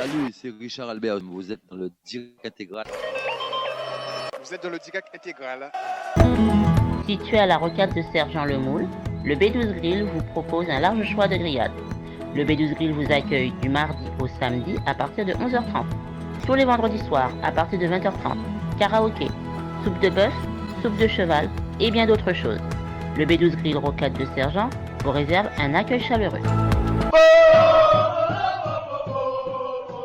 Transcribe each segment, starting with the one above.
Salut, c'est Richard Albert. Vous êtes dans le Dirac intégral. Vous êtes dans le Dirac intégral. Situé à la rocade de Sergent-le-Moule, le B12 Grill vous propose un large choix de grillades. Le B12 Grill vous accueille du mardi au samedi à partir de 11h30. Tous les vendredis soirs à partir de 20h30. Karaoké, soupe de bœuf, soupe de cheval et bien d'autres choses. Le B12 Grill Rocade de Sergent vous réserve un accueil chaleureux.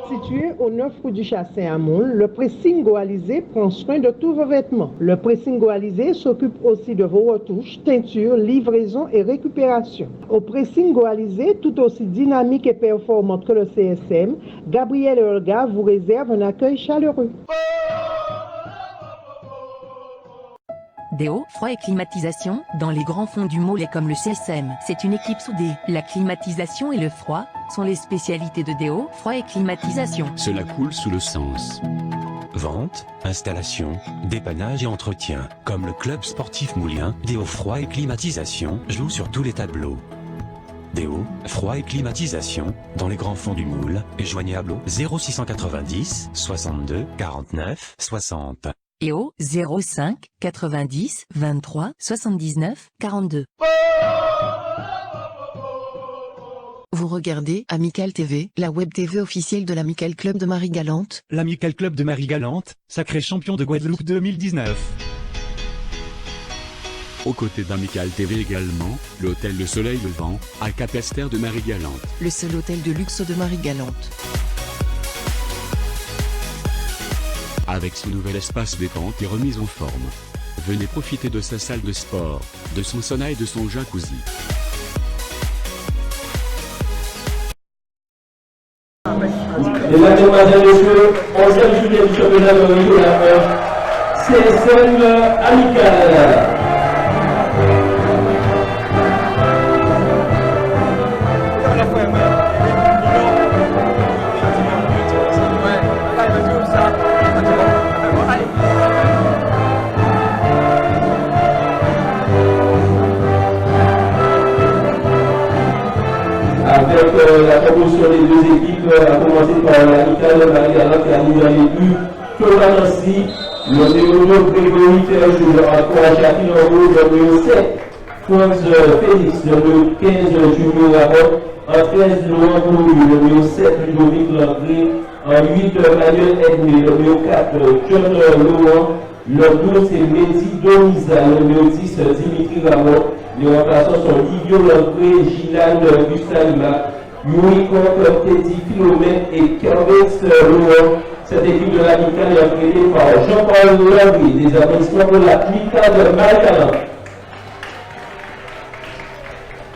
Situé au 9 rue du Chassin à Moule, le pressing Goalisé prend soin de tous vos vêtements. Le pressing Goalisé s'occupe aussi de vos retouches, teintures, livraison et récupération. Au pressing Goalisé, tout aussi dynamique et performante que le CSM, Gabriel et Olga vous réservent un accueil chaleureux. Déo, froid et climatisation, dans les grands fonds du Moule et comme le CSM, c'est une équipe soudée. La climatisation et le froid sont les spécialités de Déo, froid et climatisation. Cela coule sous le sens. Vente, installation, dépannage et entretien. Comme le club sportif moulien, Déo froid et climatisation joue sur tous les tableaux. Déo, froid et climatisation, dans les grands fonds du Moule, est joignable au 0690 62 49 60. Et au 05 90 23 79 42. Vous regardez Amical TV, la web TV officielle de l'Amical Club de Marie-Galante. L'Amical Club de Marie-Galante, sacré champion de Guadeloupe 2019. Aux côtés d'Amical TV également, l'hôtel Le Soleil Levant, à Capesterre de Marie-Galante. Le seul hôtel de luxe de Marie-Galante. Avec son nouvel espace détente et remise en forme. Venez profiter de sa salle de sport, de son sauna et de son jacuzzi. Mesdames, Mesdemoiselles, Messieurs, 11e journée du championnat de Rio CSM Amical. Avec la promotion des deux équipes, à commencer par l'Amical de Marie-Galante qui a mis dans les buts Thomas Nancy, le numéro Grégory Ferjou, encore Jacqueline Enro, le numéro 7, France Félix, le numéro 15, Julio Rabot, en 13, Laurent Bourru, le numéro 7, Ludovic Landré, en 8, Manuel Edmé, le numéro 4, John Laurent, le 12, c'est Mehdi Doniza, le numéro 10, Dimitri Rabot. Les remplaçants sont Livio Landré, Gilal Gustalima, Yuri Comte, Teddy Philomène et Kervès Laurent. Cette équipe de l'Amical est entraînée par Jean-Paul Landry. Des applaudissements pour l'Amical de Marie-Galante.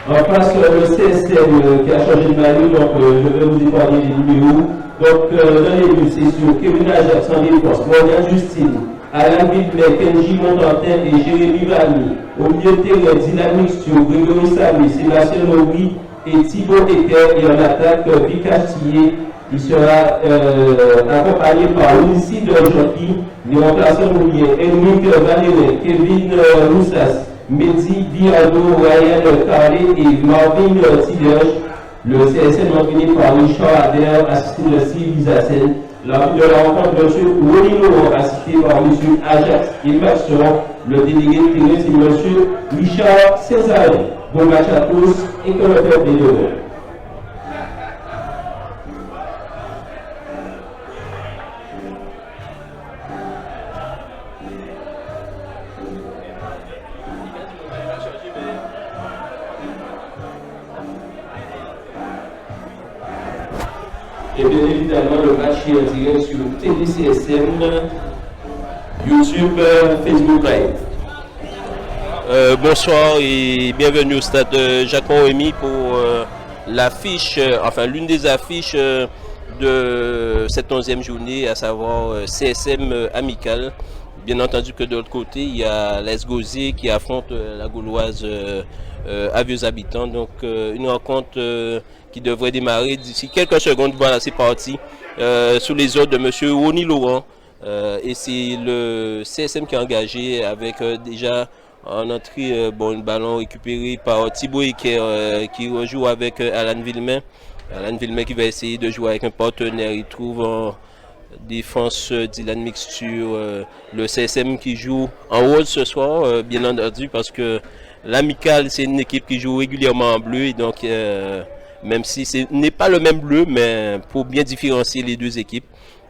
En face, le CSM qui a changé de maillot, donc je vais vous épargner les numéros. Donc, dans les buts, c'est sur Kevin Ajax, Sandrine Force, Morgan Justine, Alain Vidmet, Kenji Montantin et Jérémy Vani. Au milieu de terrain, dynamique sur Grégory Samy, Sébastien Lobry et Thibaut Eker. Et en attaque, Vicastillé. Il sera accompagné par Lucie de Jockey, les remplaçants mouillés, Henrik Valéry, Kevin Roussas, Mehdi Biado, Ryan Carlé et Marvin Tiderge. Le CSM entraîné par Richard Adair, assisté de Sylvie Zassen. L'arbitre de la rencontre, M. Rolino, assisté par M. Ajax et Masson. Le délégué de terrain, c'est M. Richard César. Bon match à tous et que le peuple est heureux. Et bien évidemment, le match est en direct sur TVCSM, YouTube, Facebook Live. Bonsoir et bienvenue au stade Jacques-Morémy pour l'affiche, enfin l'une des affiches de cette 11e journée, à savoir CSM Amical. Bien entendu que de l'autre côté, il y a l'AS Gauzier qui affronte la Gauloise à Vieux Habitants. Donc une rencontre qui devrait démarrer d'ici quelques secondes. Voilà, c'est parti. Sous les ordres de M. Rony Laurent. Et c'est le CSM qui est engagé avec déjà en entrée, bon, le ballon récupéré par Thibaut Eker qui rejoue avec Alan Villemain. Alan Villemay qui va essayer de jouer avec un partenaire. Il trouve en défense Dylan Mixture, le CSM qui joue en rose ce soir, bien entendu, parce que l'Amical, c'est une équipe qui joue régulièrement en bleu. Et donc, même si ce n'est pas le même bleu, mais pour bien différencier les deux équipes.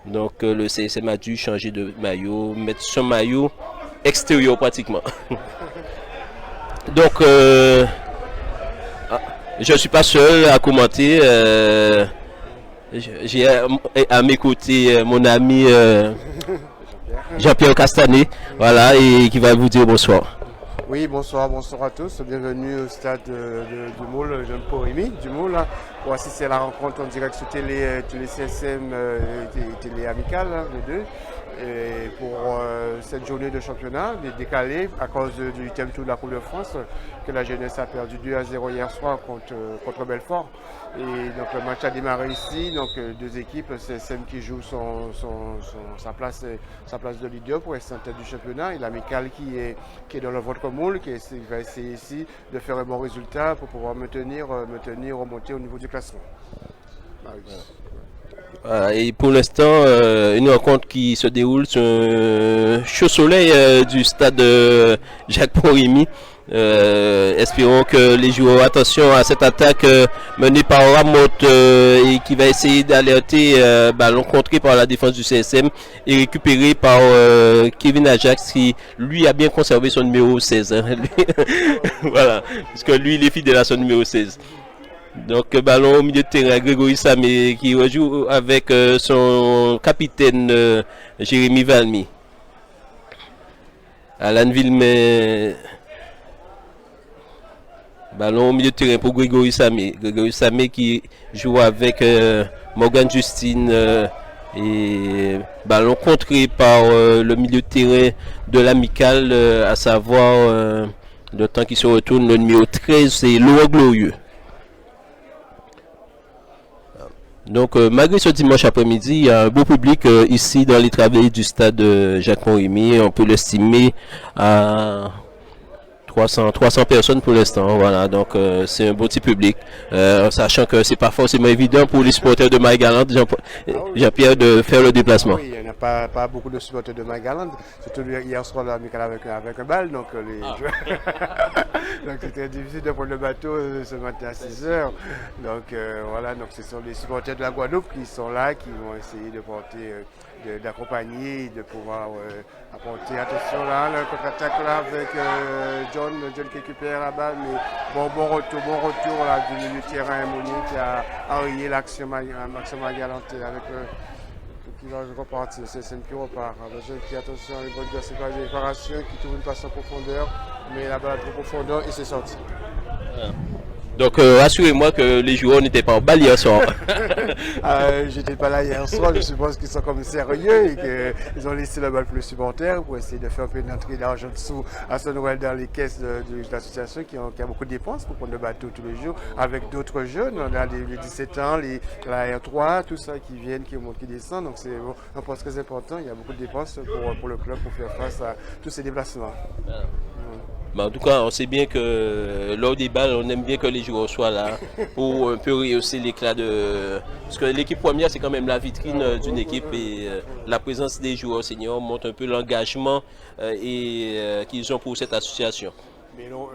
Donc, le CSM a dû changer de maillot, mettre son maillot extérieur pratiquement. Donc, je ne suis pas seul à commenter. J'ai à mes côtés mon ami Jean-Pierre Castanet, voilà, et qui va vous dire bonsoir. Oui, bonsoir à tous. Bienvenue au stade du Moule, Jean Porimi, du Moule, pour assister à la rencontre en direct sur télé, tous les CSM télé amicales, les deux. Et pour cette journée de championnat, décalée à cause du 8e tour de la Coupe de France, que la jeunesse a perdu 2-0 hier soir contre Belfort. Et donc le match a démarré ici, donc deux équipes, le CSM qui joue sa place de leader pour rester en tête du championnat, et l'Amical qui est dans le ventre moule, qui va essayer ici de faire un bon résultat pour pouvoir me tenir remonter au niveau du classement. Et pour l'instant, une rencontre qui se déroule sur un chaud soleil du stade Jacques Porimi. Espérons que les joueurs, attention à cette attaque menée par Ramotte et qui va essayer d'alerter, ballon contré par la défense du CSM et récupéré par Kevin Ajax qui lui a bien conservé son numéro 16. Hein. Voilà, parce que lui il est fidèle à son numéro 16. Donc ballon au milieu de terrain, Grégory Samé qui rejoue avec son capitaine Jérémy Valmy. Alan Villemay. Ballon au milieu de terrain pour Grégory Samé. Grégory Samé qui joue avec Morgan Justine. Et ballon contré par le milieu de terrain de l'Amical, à savoir le temps qui se retourne, le numéro 13, c'est Laurent Glorieux. Donc malgré ce dimanche après-midi, il y a un beau public ici dans les travées du stade Jacques Porimi. On peut l'estimer à 300 personnes pour l'instant, voilà, donc c'est un beau petit public, sachant que c'est pas forcément évident pour les supporters de Marie-Galante, Jean-Pierre, de faire le déplacement. Oui, il n'y a pas beaucoup de supporters de Marie-Galante, surtout hier soir l'Amical avec un bal, donc donc c'était difficile de prendre le bateau ce matin à 6h, donc voilà, donc ce sont les supporters de la Guadeloupe qui sont là, qui vont essayer de porter, d'accompagner, de pouvoir apporter, attention là, le contre-attaque là avec John qui récupère la balle, mais bon retour là, du milieu de terrain Mounier qui a enrayé l'action Marie-Galante avec qui va repartir, c'est CSM qui repart, le jeune qui, attention, il va dire c'est pas une réparation, qui trouve une passe en profondeur, mais la balle trop profondeur et c'est sorti. Donc rassurez-moi que les joueurs n'étaient pas en balle hier soir. J'étais pas là hier soir, je suppose qu'ils sont comme sérieux et qu'ils ont laissé la balle pour les supporters pour essayer de faire un peu d'entrée d'argent dessous à ce Noël dans les caisses de l'association qui a beaucoup de dépenses pour prendre le bateau tous les jours avec d'autres jeunes. On a les 17 ans, la R3, tout ça qui viennent, qui montent, qui descendent. Donc c'est un point très important. Il y a beaucoup de dépenses pour le club pour faire face à tous ces déplacements. Mais en tout cas, on sait bien que lors des balles, on aime bien que les joueurs soient là pour un peu rehausser l'éclat de... Parce que l'équipe première, c'est quand même la vitrine d'une équipe et la présence des joueurs seniors montre un peu l'engagement qu'ils ont pour cette association. Mais non,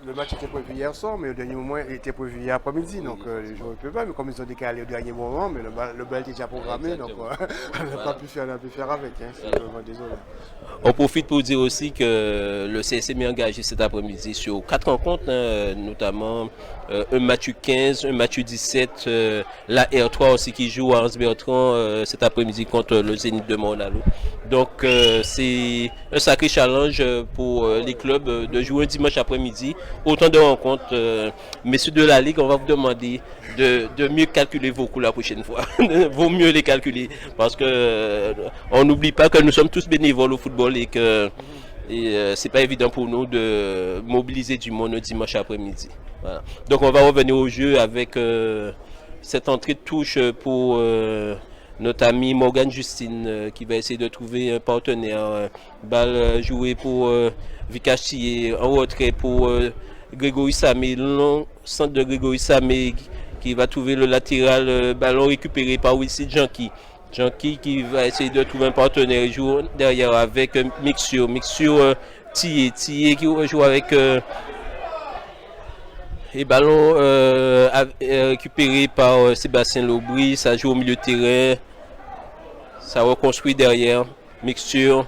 le match était prévu hier soir, mais au dernier moment, il était prévu hier après-midi. Donc les joueurs ne peuvent pas, mais comme ils ont décalé au dernier moment, mais le bal était déjà programmé, exactement. Donc on n'a pas pu faire avec. Hein, voilà. Désolé. On profite pour dire aussi que le CSM est engagé cet après-midi sur 4 rencontres, hein, notamment un match U15, un match U17, la R3 aussi qui joue à Hans Bertrand cet après-midi contre le Zénith de Morne-à-l'Eau. Donc c'est un sacré challenge pour les clubs de jouer un dimanche après-midi. Autant de rencontres. Messieurs de la Ligue, on va vous demander de mieux calculer vos coups la prochaine fois. Vaut mieux les calculer parce que on n'oublie pas que nous sommes tous bénévoles au football et que c'est pas évident pour nous de mobiliser du monde le dimanche après-midi. Voilà. Donc on va revenir au jeu avec cette entrée de touche pour notre ami Morgan Justine qui va essayer de trouver un partenaire. Balle jouée pour Vikachi en retrait pour Grégory Samé. Long centre de Grégory Samé qui va trouver le latéral, ballon récupéré par Wilson Janky. Janky qui va essayer de trouver un partenaire, il joue derrière avec Mixture. Mixture, Thier qui joue avec... et ballon récupéré par Sébastien Lobry, ça joue au milieu de terrain. Ça reconstruit derrière. Mixture.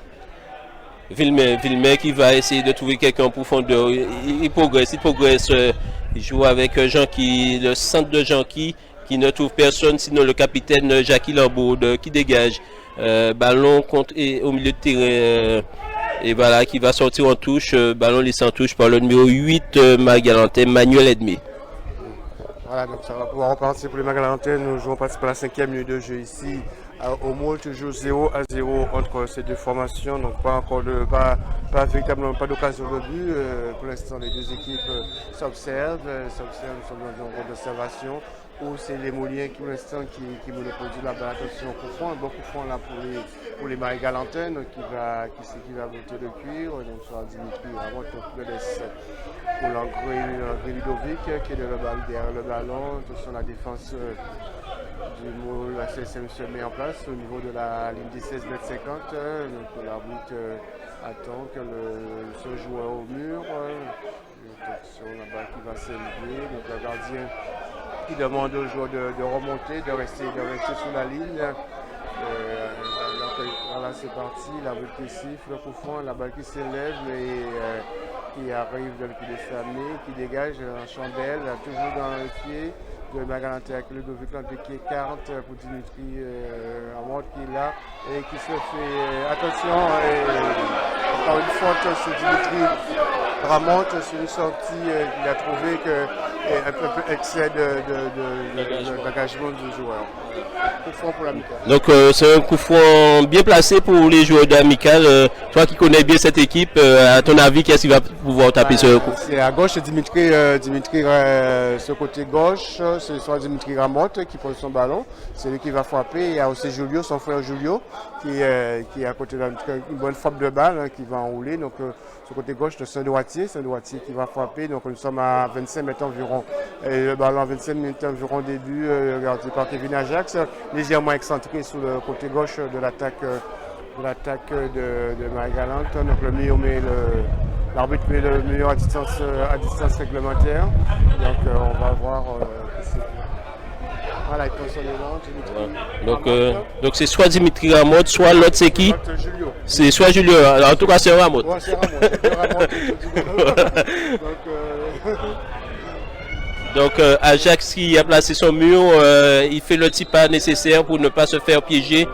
Villemay qui va essayer de trouver quelqu'un en profondeur. Il progresse. Il joue avec Janky, le centre de Janky, qui ne trouve personne, sinon le capitaine Jackie Lambaud qui dégage. Ballon au milieu de terrain. Et voilà, qui va sortir en touche. Ballon laissé en touche par le numéro 8, Magalantais, Manuel Edmé. Voilà, donc ça va pouvoir repartir pour les Magalantais. Nous jouons par la 5e minute de jeu ici. Au Moule, toujours 0-0 entre ces deux formations, donc pas véritablement pas d'occasion de but. Pour l'instant, les deux équipes s'observent, nous sommes dans un rôle d'observation, où c'est les Mouliens qui, pour l'instant, qui monopolisent la balle. Attention, coup franc, un bon coup franc là pour les Marie-Galantins, qui va monter le cuir, donc soit Dimitri Ramot, donc le laisse pour l'André Ludovic, qui est derrière le ballon, attention la défense. Du Moule, la CSM se met en place au niveau de la ligne 16 m 50. Donc l'arbitre attend que ce joueur au mur. Attention, la balle qui va s'élever. Donc le gardien qui demande aux joueurs de remonter, de rester sur la ligne. Voilà, c'est parti. L'arbitre qui siffle, le coup franc, la balle qui s'élève et qui arrive dans le pied de Samé, qui dégage en chandelle, toujours dans le pied. De Magalantais avec Ludovic qui est 40 pour Dimitri Ramot qui est là et qui se fait attention par une faute sur Dimitri Ramot sur une sortie qu'il a trouvé un peu excès d'engagement du joueur. Coup franc pour l'Amical. Donc c'est un coup franc bien placé pour les joueurs d'Amical. Toi qui connais bien cette équipe, à ton avis, qui est-ce qui va pouvoir taper ce coup? C'est à gauche, c'est Dimitri ce côté gauche. C'est soit Dimitri Ramot qui pose son ballon, c'est lui qui va frapper. Il y a aussi Julio, son frère Julio, qui est à côté d'une bonne frappe de balle qui va enrouler. Donc, ce côté gauche, c'est un droitier qui va frapper. Donc, nous sommes à 25 mètres environ. Et le ballon à 25 minutes environ début, gardé par Kevin Ajax, légèrement excentré sur le côté gauche de l'attaque de Marie-Galante. Donc, le milieu l'arbitre met le milieu à distance réglementaire. Donc, on va voir. Voilà, il prend son élan. Donc c'est soit Dimitri Ramot, soit l'autre c'est qui? C'est soit Julio. Alors, en tout cas, c'est Ramot. Ouais, c'est Ramot. Donc Ajax qui a placé son mur, il fait le petit pas nécessaire pour ne pas se faire piéger.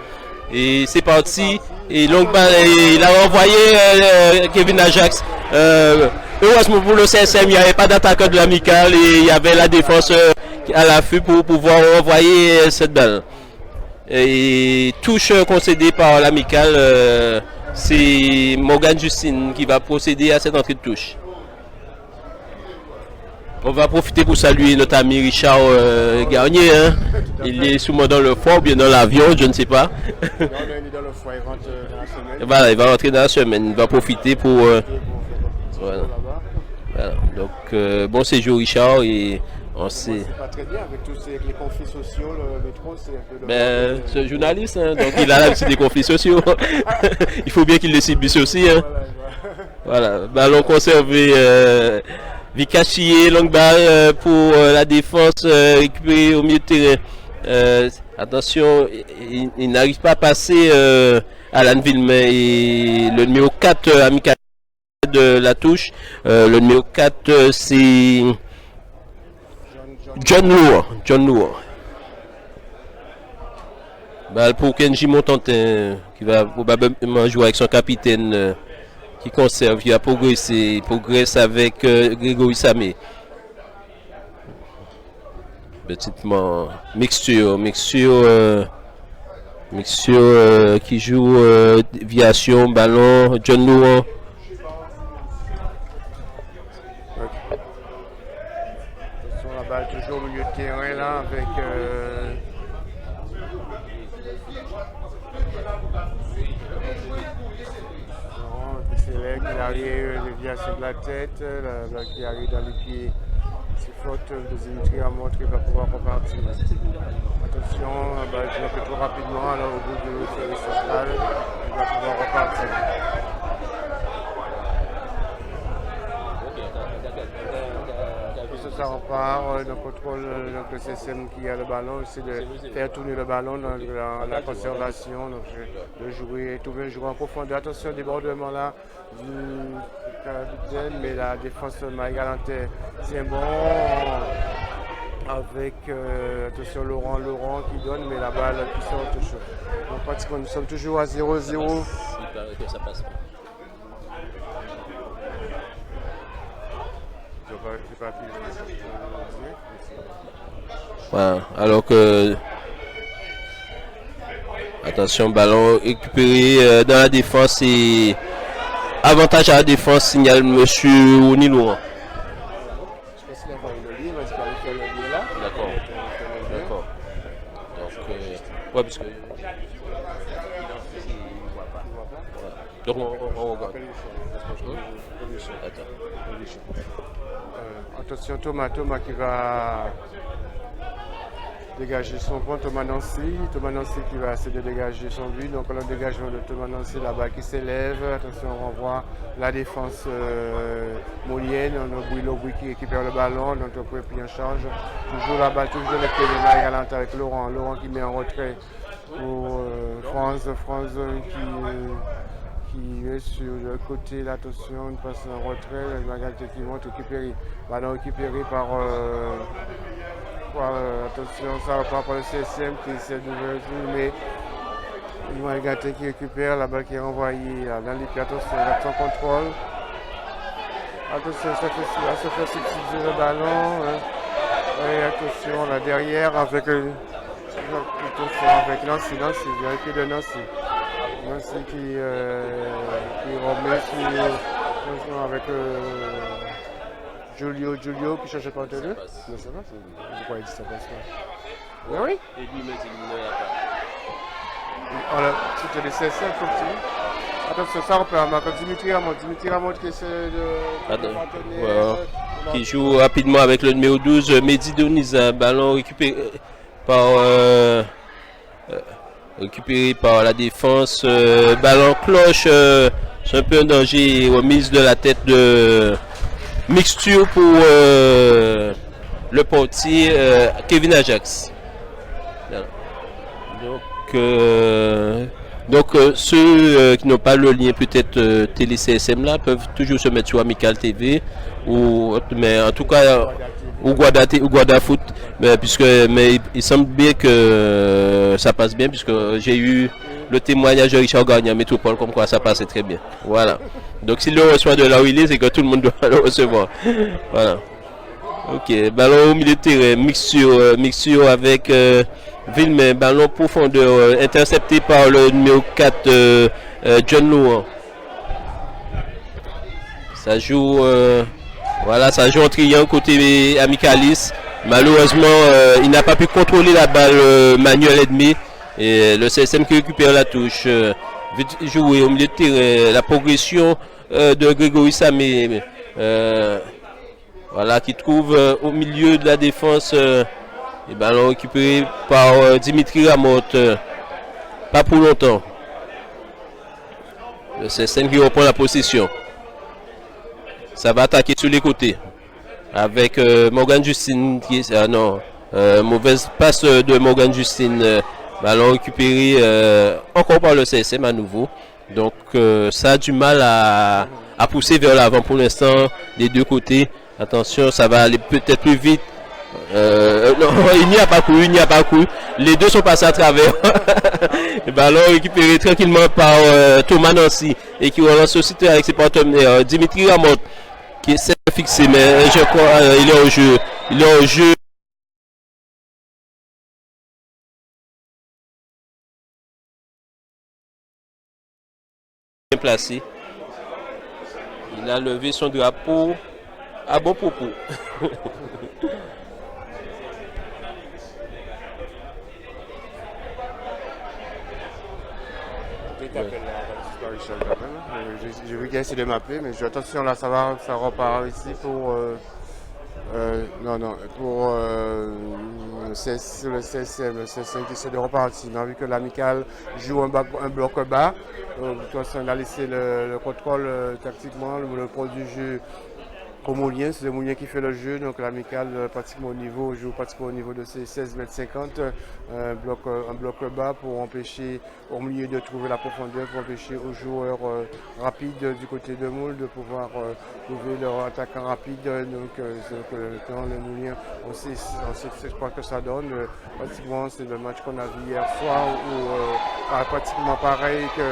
Et c'est parti. Et longue balle, il a renvoyé Kevin Ajax. Heureusement pour le CSM, il n'y avait pas d'attaquant de l'Amical et il y avait la défense à l'affût pour pouvoir renvoyer cette balle. Et touche concédée par l'Amical, c'est Morgan Justine qui va procéder à cette entrée de touche. On va profiter pour saluer notre ami Richard Garnier. Hein. Il est souvent dans le foie ou bien dans l'avion, je ne sais pas. Non, il est dans le foie, il rentre dans la semaine. Voilà, il va rentrer dans la semaine. Il va profiter pour... voilà. Donc, bon séjour Richard et on sait... C'est pas très bien avec tous les conflits sociaux, le métro, c'est un peu... C'est un journaliste, hein, donc il a l'habitude des conflits sociaux. Il faut bien qu'il les subisse aussi. Hein. Voilà, ballon conservé... Vikachier, longue balle pour la défense récupérée au milieu de terrain. Attention, il n'arrive pas à passer Alan Villemay et le numéro 4 amical de la touche. Le numéro 4 c'est John Lourd. Balle pour Kenji Montantin qui va probablement jouer avec son capitaine. Qui conserve, qui a progressé, il progresse avec Grégory Samé. Petitement, mixture qui joue déviation, ballon, John Louan. La balle toujours au milieu de terrain là avec qui arrive, déviation de la tête, qui arrive dans les pieds petite faute de Dimitri Amot qui va pouvoir repartir. Attention, il joue un peu trop rapidement, alors au bout de service central, il va pouvoir repartir. Ça repart, le contrôle, donc le CSM qui a le ballon, c'est de faire tourner le ballon dans la conservation, donc de jouer, trouver un joueur en profondeur. Attention, débordement là du capitaine, mais la défense Marie-Galantais tient bon avec, attention, Laurent qui donne, mais la balle qui sort toujours. Donc pratiquement, nous sommes toujours à 0-0. Il paraît que ça passe pas. Voilà, alors que attention, ballon récupéré dans la défense et avantage à la défense, signale monsieur Oni Laurent. Je pense qu'il a envoyé le lien, parce qu'il a fait le lien là. D'accord. Donc, ouais, parce que donc on regarde. Attention, Thomas qui va dégager son point, Thomas Nancy qui va essayer de dégager son but. Donc le dégagement de Thomas Nancy, la balle qui s'élève. Attention, on renvoie la défense molienne. On a Louis qui récupère le ballon, donc on peut pris en charge. Toujours la balle, toujours le pied de Marie-Galante avec Laurent qui met en retrait pour France qui est sur le côté, l'attention, une passe en retrait, Magalté qui monte, récupéré. Ballon récupéré par attention, ça repart par le CSM qui essaie d'ouverture, mais Magalté qui récupère, la balle qui est renvoyée dans les pieds, attention, son contrôle. Attention, ça se fait substituer le ballon. Et attention, là derrière, avec Nancy, vérifié de Nancy. Nancy qui remet avec Julio qui cherche le partenaire. Non, ça va, je crois qu'il dit ça passe pas. Oui. Et lui, mais il c'était le CSM, continue. Attention, ça repart maintenant. Dimitri Amot qui essaie de qui joue rapidement avec le numéro 12, Mehdi Doniza, ballon récupéré par la défense, ballon cloche, c'est un peu un danger, remise de la tête de Mixture pour le portier Kevin Ajax. Donc ceux qui n'ont pas le lien peut-être Télé CSM là peuvent toujours se mettre sur Amical TV mais en tout cas ou Guada Foot, mais il semble bien que ça passe bien, puisque j'ai eu le témoignage de Richard Gagnon Métropole comme quoi ça passait très bien. Voilà. Donc s'il le reçoit de là où il est, c'est que tout le monde doit le recevoir. Voilà. Ok, ballon au milieu de terrain, mixture avec Villemin, ballon profondeur, intercepté par le numéro 4 John Laurent. Ça joue ça joue en triangle côté Amicalis. Malheureusement, il n'a pas pu contrôler la balle Manuel Edmé. Et le CSM qui récupère la touche. Vite jouer au milieu de terrain. La progression de Grégory Samé. Qui trouve au milieu de la défense. Et ballon récupéré par Dimitri Ramotte. Pas pour longtemps. Le CSM qui reprend la possession. Ça va attaquer sur les côtés avec Morgan Justine mauvaise passe de Morgan Justine, ballon récupéré encore par le CSM à nouveau. Donc ça a du mal à pousser vers l'avant pour l'instant des deux côtés. Attention, ça va aller peut-être plus vite. Non, il n'y a pas couru, les deux sont passés à travers. Le ballon récupéré tranquillement par Thomas Nancy et qui relance aussi avec ses partenaires Dimitri Ramotte qui essaie de fixer, mais je crois il est au jeu. Bien placé. Il a levé son drapeau à bon propos. J'ai vu qu'il a essayé de m'appeler, mais attention là, ça repart ici pour Non, pour le CSM qui essaie de repartir. On a vu que l'amical joue un bloc bas. De toute façon, on a laissé le contrôle tactiquement, le produit du jeu au Moulien. C'est le Moulien qui fait le jeu, donc l'amical joue pratiquement au niveau de ses 16,50 m, un bloc bas pour empêcher au milieu de trouver la profondeur, pour empêcher aux joueurs rapides du côté de Moule de pouvoir trouver leur attaquant rapide. Donc quand le Moulien, on sait quoi que ça donne. Pratiquement c'est le match qu'on a vu hier soir où pratiquement pareil que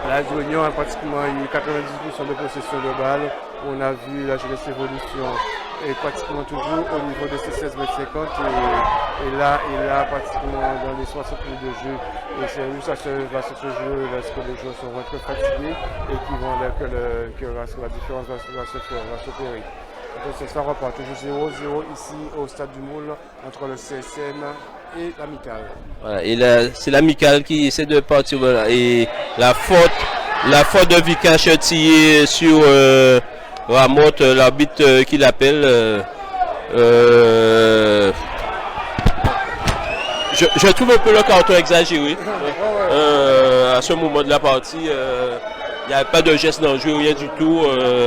la Union a pratiquement eu 90% de possession de balle. On a vu la jeunesse évolution et pratiquement toujours au niveau de ces 16,50 m et là pratiquement dans les 60 minutes de jeu. Et c'est où ça va se jouer lorsque les joueurs seront très fatigués et qui vont lorsque la différence va s'opérer. Donc ça repart toujours 0-0 ici au stade du Moule entre le CSM et l'amical. Voilà, et c'est l'amical qui essaie de partir. Voilà, et la faute de Vikash tirée sur Ramotte, l'arbitre qui l'appelle. Je trouve un peu le carton exagéré. À ce moment de la partie, il n'y avait pas de geste dangereux, rien du tout.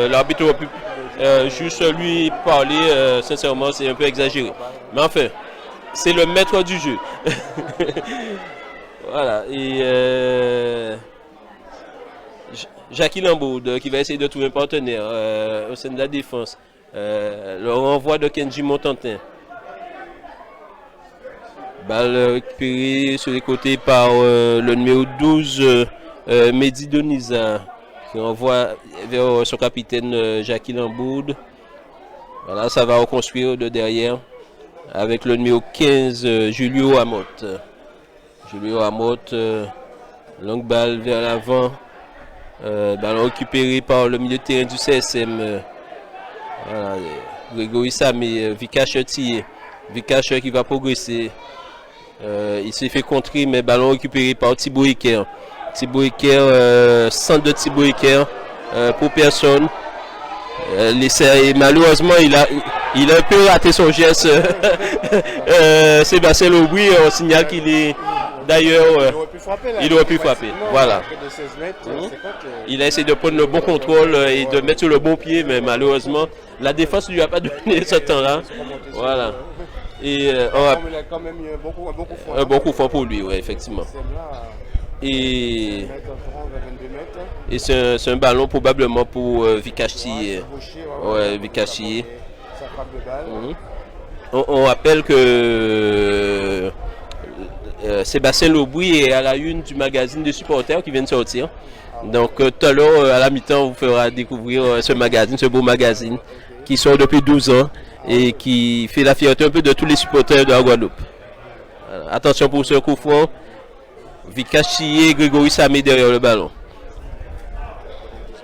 L'arbitre aurait pu juste lui parler, sincèrement, c'est un peu exagéré. Mais enfin, c'est le maître du jeu. Voilà, et Jackie Lambaud qui va essayer de trouver un partenaire au sein de la défense. Le renvoi de Kenji Montantin. Balle récupérée sur les côtés par le numéro 12, Mehdi Doniza, qui envoie vers son capitaine Jackie Lambaud. Voilà, ça va reconstruire de derrière avec le numéro 15, Julio Amotte. Julio Amotte, longue balle vers l'avant. Ballon récupéré par le milieu de terrain du CSM. Voilà, Grégory Samé, Vikash tiré. Vikash qui va progresser. Il s'est fait contrer, mais ballon récupéré par Thibaut Eker. Thibaut Eker, centre de Thibaut Eker pour personne. Et malheureusement, il a un peu raté son geste. Sébastien Lobry, on signale qu'il est. D'ailleurs, il aurait pu frapper. Voilà. Il a essayé de prendre le bon contrôle et de mettre sur le bon pied, mais malheureusement, la défense ne lui a pas donné ce temps-là. Voilà. Et il a quand même eu un bon coup franc pour lui, ouais, effectivement. Et c'est un ballon probablement pour Vikash tiré. Ouais, Vikash tiré. On rappelle que Sébastien Lobry est à la une du magazine des supporters qui vient de sortir. Donc tout à l'heure, à la mi-temps, on vous fera découvrir ce magazine, ce beau magazine qui sort depuis 12 ans et qui fait la fierté un peu de tous les supporters de la Guadeloupe. Voilà. Attention pour ce coup franc. Vikash tiré, Grégory Samé derrière le ballon.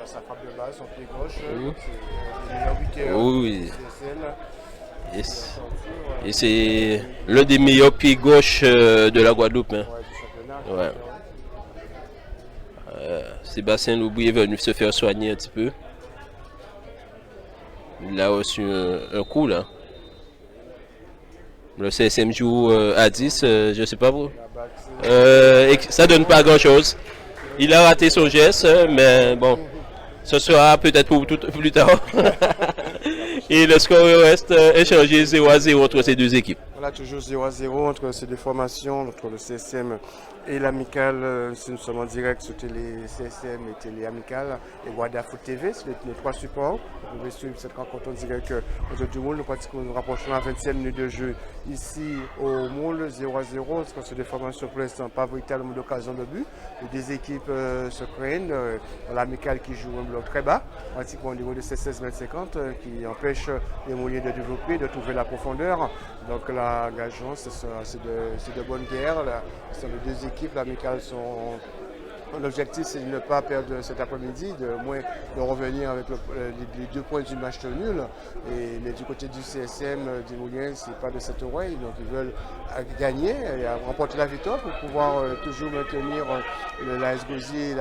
Ça frappe de balle, son pied gauche. Oui. Et c'est l'un des meilleurs pieds gauche de la Guadeloupe. Hein. Ouais. Sébastien Lobry est venu se faire soigner un petit peu. Il a reçu un coup là. Le CSM joue à 10, je ne sais pas vous. Ça donne pas grand chose. Il a raté son geste, mais bon, ce sera peut-être pour plus tard. Et le score reste échangé 0-0 entre ces deux équipes. Voilà, toujours 0-0 entre ces deux formations, entre le CSM et l'amical. Nous sommes en direct sur Télé CSM et Télé Amical et Guada Foot TV, c'est les trois supports. Vous pouvez suivre cette rencontre en direct contre du Moule. Nous rapprochons à 20e minute de jeu ici au Moule, 0-0. Parce que ces deux formations pour l'instant, pas véritablement d'occasion de but. Les deux équipes se craignent. L'amical qui joue un bloc très bas, pratiquement au niveau de 16,50 m, qui empêche les Mouliens de développer, de trouver la profondeur. Donc la gageance, c'est de bonne guerre. Ce sont les deux équipes, l'amical sont l'objectif c'est de ne pas perdre cet après-midi, de revenir avec les 2 points du match nul. Mais du côté du CSM du Moulien, c'est pas de cette oreille, donc ils veulent gagner et remporter la victoire pour pouvoir toujours maintenir l'AS Gosier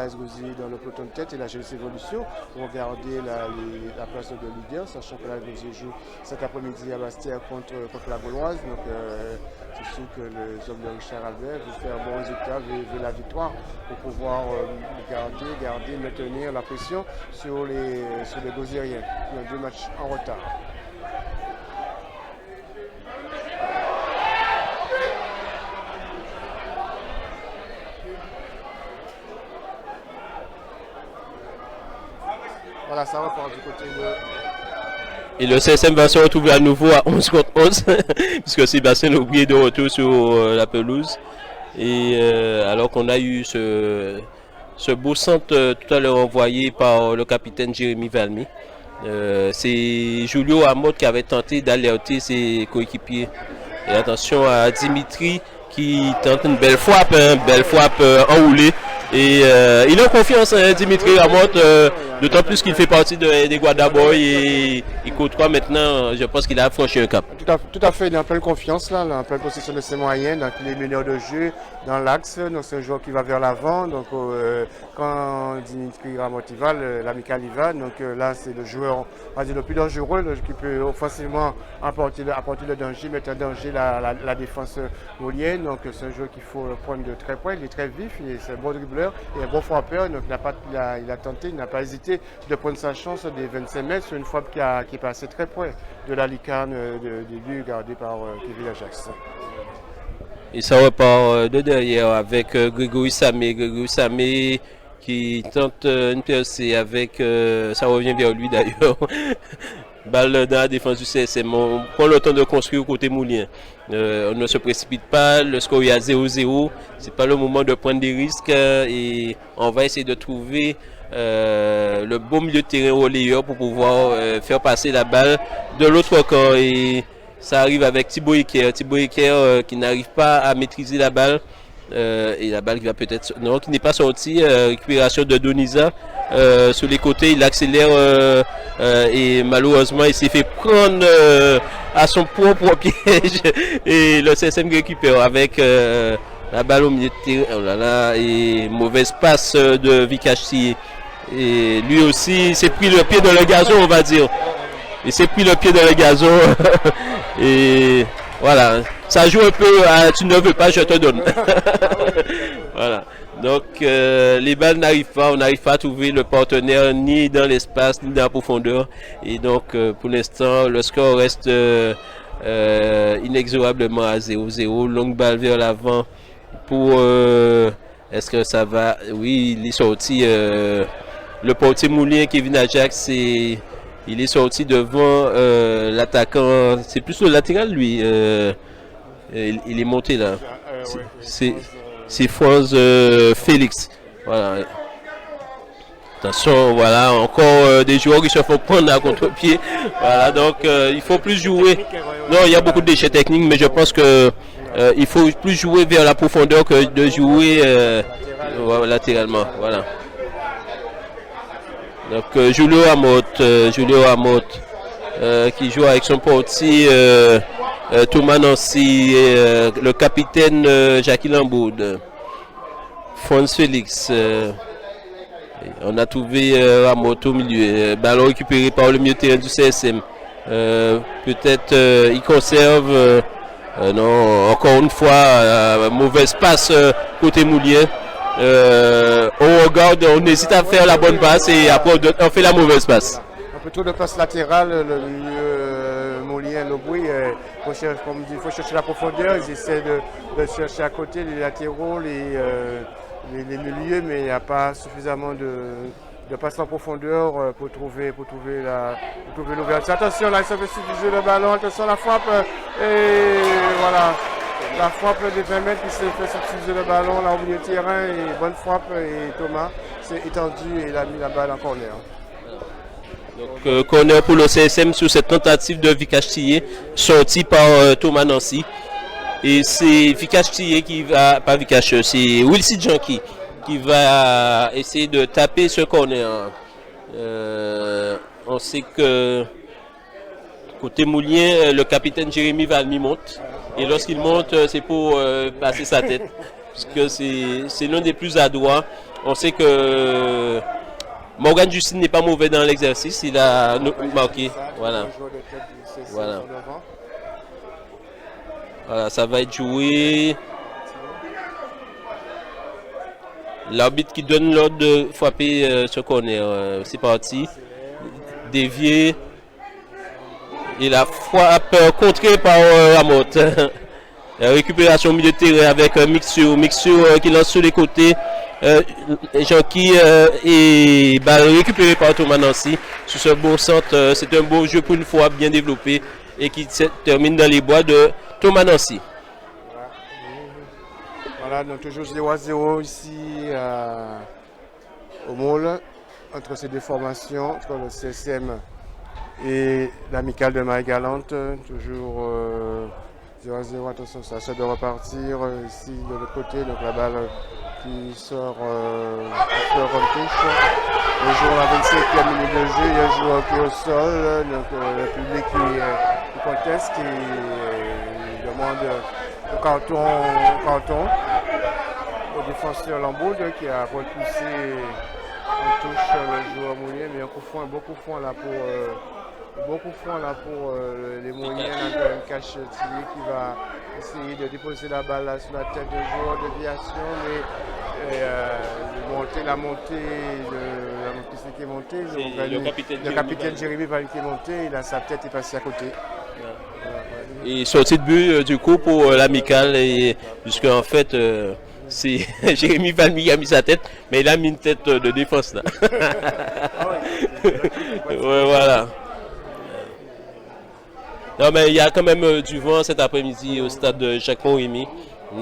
dans le peloton de tête et la jeunesse évolution pour garder la place de leader, sachant que l'AS Gosier joue cet après-midi à Bastia contre la Gauloise. Donc c'est sûr que les hommes de Richard Albert veulent faire un bon résultat, veulent la victoire pour pouvoir garder, maintenir la pression sur les Gosieriens qui ont 2 matchs en retard. Voilà, ça repart du côté de... Et le CSM va se retrouver à nouveau à 11 contre 11, puisque Sébastien a oublié de retour sur la pelouse. Et alors qu'on a eu ce beau centre tout à l'heure envoyé par le capitaine Jérémy Valmy. C'est Julio Amod qui avait tenté d'alerter ses coéquipiers. Et attention à Dimitri qui tente une belle frappe enroulée. Et il a confiance, Dimitri Amod, d'autant plus qu'il fait partie des Guadaboy et il côtoie maintenant, je pense qu'il a franchi un cap. Tout à fait, il est en pleine confiance, là, en pleine possession de ses moyens, donc il est meneur de jeu dans l'axe, donc c'est un joueur qui va vers l'avant, donc quand Dimitri Amod y va, l'amical y va, donc là c'est le joueur, on va dire, le plus dangereux, qui peut offensivement apporter le danger, mettre en danger la défense molienne, donc c'est un joueur qu'il faut prendre de très près, il est très vif, c'est un bon dribbleur, il est un bon frappeur, donc il a tenté, il n'a pas hésité de prendre sa chance des 25 mètres sur une frappe qui est passée très près de la lucarne des buts gardée par Kevin Ajax. Et ça repart de derrière avec Grégory Samé qui tente une percée avec, ça revient vers lui d'ailleurs, balle dans la défense du CSM. On prend le temps de construire côté Moulien. On ne se précipite pas, le score est à 0-0, c'est pas le moment de prendre des risques et on va essayer de trouver le bon milieu de terrain relayeur pour pouvoir faire passer la balle de l'autre camp. Et ça arrive avec Thibaut Eker qui n'arrive pas à maîtriser la balle et la balle qui va peut-être non, qui n'est pas sortie. Récupération de Doniza sur les côtés, il accélère et malheureusement il s'est fait prendre à son propre piège et le CSM récupère avec la balle au milieu de terrain. Oh là là, et mauvaise passe de Vikachi. Et lui aussi il s'est pris le pied dans le gazon, on va dire. Il s'est pris le pied dans le gazon et voilà, ça joue un peu à tu ne veux pas, je te donne. Voilà, donc les balles n'arrivent pas, on n'arrive pas à trouver le partenaire ni dans l'espace ni dans la profondeur. Et donc pour l'instant le score reste inexorablement à 0-0. Longue balle vers l'avant pour est-ce que ça va? Oui, il est sorti le portier Moulin Kevin Ajax, il est sorti devant l'attaquant, c'est plus le latéral lui, il est monté là, c'est France Félix, voilà. Attention, voilà, encore des joueurs qui se font prendre à contre-pied, voilà, donc il faut plus jouer, non il y a beaucoup de déchets techniques, mais je pense que il faut plus jouer vers la profondeur que de jouer latéralement, voilà. Donc Julio Amot qui joue avec son portier Thomas Nancy, le capitaine Jackie Lamboud, Franz Félix. On a trouvé Amot au milieu, ballon récupéré par le milieu terrain du CSM. Peut-être il conserve, non, encore une fois, mauvaise passe côté Moulien. On regarde, on hésite à faire la bonne passe et après on fait la mauvaise passe. Un peu trop de passe latérale, le milieu Moulien, Lobouy, comme dit, il faut chercher la profondeur, ils essaient de chercher à côté les latéraux, les milieux, mais il n'y a pas suffisamment de passe en profondeur pour trouver l'ouverture. Attention, là il se fait subjuguer le ballon, attention la frappe, et voilà. La frappe des 20 mètres qui s'est fait substituer le ballon là au milieu de terrain et bonne frappe et Thomas s'est étendu et il a mis la balle en corner. Donc corner pour le CSM sur cette tentative de Vikachi sortie par Thomas Nancy. Et c'est Vikachi qui va, pas Vikachi, c'est Wilson Janky qui va essayer de taper ce corner. On sait que côté Moulien, le capitaine Jérémy Valmy monte. Et lorsqu'il monte, c'est pour passer sa tête. Parce que c'est l'un des plus adroits. On sait que Morgan Justine n'est pas mauvais dans l'exercice. Il a marqué. Voilà. Voilà, ça va être joué. L'arbitre qui donne l'ordre de frapper ce corner. C'est parti. Dévié. Et la frappe contrée par Ramotte. Récupération au milieu de terrain avec Mixure. Mixure qui lance sur les côtés. Jean-Qui est récupéré par Thomas Nancy. Sur ce beau centre, c'est un beau jeu pour une fois bien développé et qui se termine dans les bois de Thomas Nancy. Voilà, donc toujours 0-0 ici au Môle, entre ces deux formations, entre le CSM et l'amicale de Marie-Galante. Toujours 0-0, attention, ça doit repartir ici de l'autre côté, donc la balle qui sort en touche. Le jour à la 25e minute de jeu, il y a un joueur qui est au sol, donc le public qui conteste, qui demande le carton au défenseur Lambaud qui a repoussé en touche le joueur Moulien, mais un beau coup franc là pour les Mouliens, un cache tiré qui va essayer de déposer la balle là, sur la tête du joueur de déviation, mais la montée qui est montée, le capitaine Jérémy Valmy qui est monté, il a sa tête est passée à côté. Et sortie de but du coup pour l'amicale, puisque en fait c'est Jérémy Valmy qui a mis sa tête, mais il a mis une tête de défense là. Ouais, voilà. Non, mais il y a quand même du vent cet après-midi au stade de Jacques-Morimi.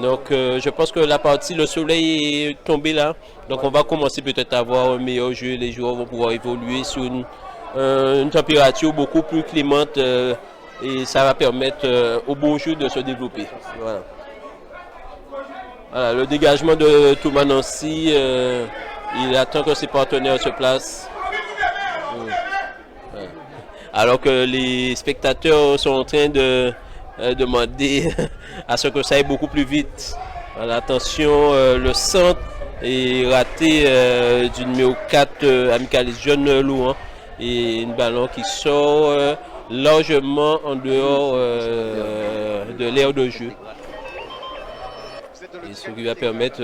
Donc je pense que la partie, le soleil est tombé là. Donc on va commencer peut-être à avoir un meilleur jeu. Les joueurs vont pouvoir évoluer sur une température beaucoup plus clémente et ça va permettre au bon jeu de se développer. Voilà. Voilà, le dégagement de Thomas Nancy, il attend que ses partenaires se placent. Alors que les spectateurs sont en train de demander à ce que ça aille beaucoup plus vite. Voilà, attention, le centre est raté du numéro 4, amicaliste John Louan. Et une ballon qui sort largement en dehors de l'aire de jeu. Et ce qui va permettre...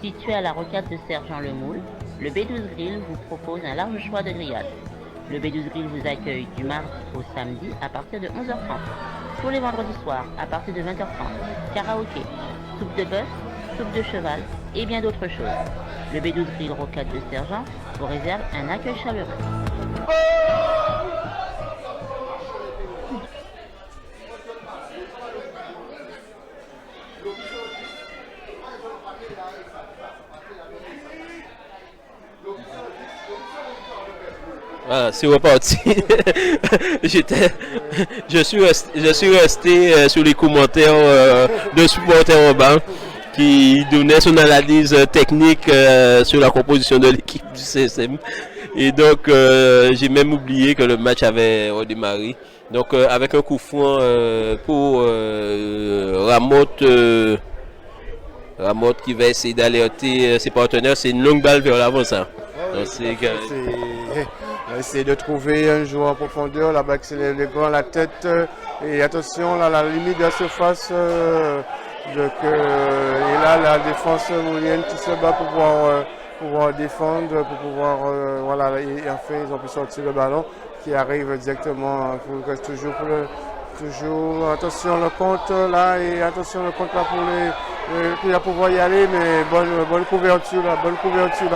Situé à la rocade de Sergent Lemoule, le B12 Grill vous propose un large choix de grillades. Le B12 Grill vous accueille du mardi au samedi à partir de 11h30. Tous les vendredis soirs à partir de 20h30. Karaoké, soupe de bœuf, soupe de cheval et bien d'autres choses. Le B12 Grill Rocade de Sergent vous réserve un accueil chaleureux. Voilà, c'est reparti. Je suis resté sur les commentaires de supporters urbains qui donnaient son analyse technique sur la composition de l'équipe du CSM. Et donc, j'ai même oublié que le match avait redémarré. Donc, avec un coup franc pour Ramotte qui va essayer d'alerter ses partenaires. C'est une longue balle vers l'avant, ça. Essayer de trouver un joueur en profondeur, la balle qui s'élève les grands, la tête, et attention, là, la limite de la surface, et là, la défense moulienne qui se bat pour pouvoir défendre, pour pouvoir, voilà, et enfin, ils ont pu sortir le ballon qui arrive directement, il reste toujours, attention le compte là, et attention le compte là pour pouvoir y aller, mais bonne couverture là,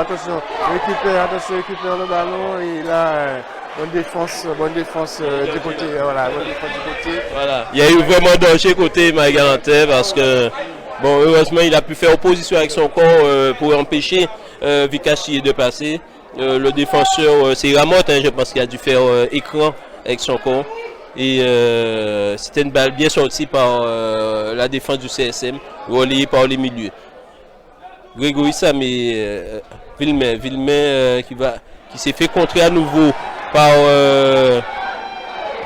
attention, récupère le ballon, et là, bonne défense du côté, voilà, bonne défense du côté. Voilà, il y a eu vraiment danger côté Marie-Galante parce que, bon, heureusement, il a pu faire opposition avec son corps pour empêcher Vikachi de passer. Le défenseur, c'est Ramotte, je pense qu'il a dû faire écran avec son corps. Et c'était une balle bien sortie par la défense du CSM, relayée par les milieux. Grégory Samé, Villemin qui s'est fait contrer à nouveau par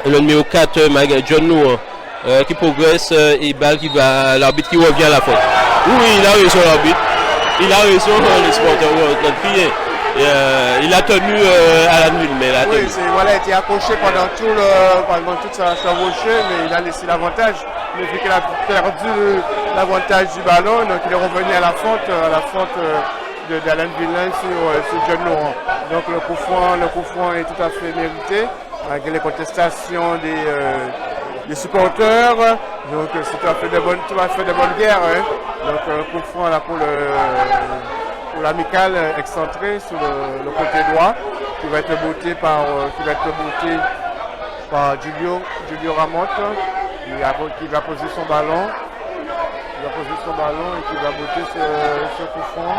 le numéro 4, John Nour, qui progresse et balle qui va, l'arbitre qui revient à la faute. Oui, il a raison l'arbitre. Il a raison les supporters. Il a tenu à la nulle, mais oui, voilà, il a été accroché pendant toute sa rocher, mais il a laissé l'avantage. Mais vu qu'il a perdu l'avantage du ballon, donc il est revenu à la faute d'Alain Villemin sur John Laurent. Donc le coup franc est tout à fait mérité, malgré les contestations des supporters. Donc c'est tout à fait de bonne guerre. Hein. Donc un coup franc là pour l'amical excentré sur le côté droit, qui va être botté par Julio Ramotte, qui va poser son ballon. Et qui va botter ce coup franc.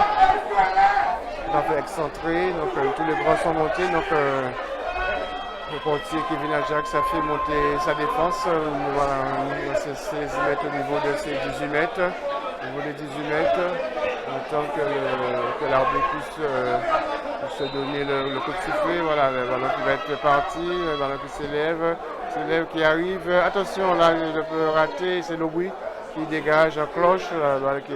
Tout à fait excentré. Donc tous les bras sont montés. Donc le portier Kevin Ajax a fait monter sa défense. Voilà, c'est 16 mètres au niveau de ses 18 mètres. Au niveau des 18 mètres, en tant que l'arbitre puisse se donner le coup de sifflet. Voilà, le ballon qui va être parti, le ballon qui s'élève, qui arrive. Attention, là, il peut rater, c'est Lobouy qui dégage un cloche, la balle qui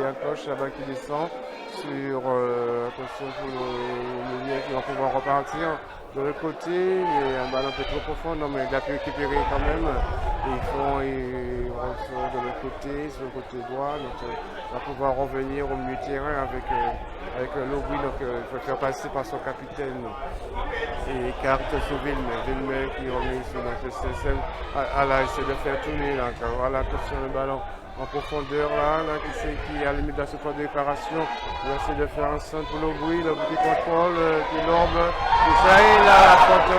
descend sur attention pour le milieu qui va pouvoir repartir de l'autre côté, mais un ballon un peu trop profond, non mais il a pu récupérer quand même. Il rentre de l'autre côté, sur le côté droit, donc il va pouvoir revenir au milieu de terrain avec Lobouy, donc il faut faire passer par son capitaine et carte sur Villemin qui remet sur notre CSM. Là, essaie de faire tourner, là, voilà, attention le ballon en profondeur là qui est à la limite de la surface de réparation. Il va essayer de faire un centre pour Lobouy qui contrôle, qui lorbe, qui fait là la faute.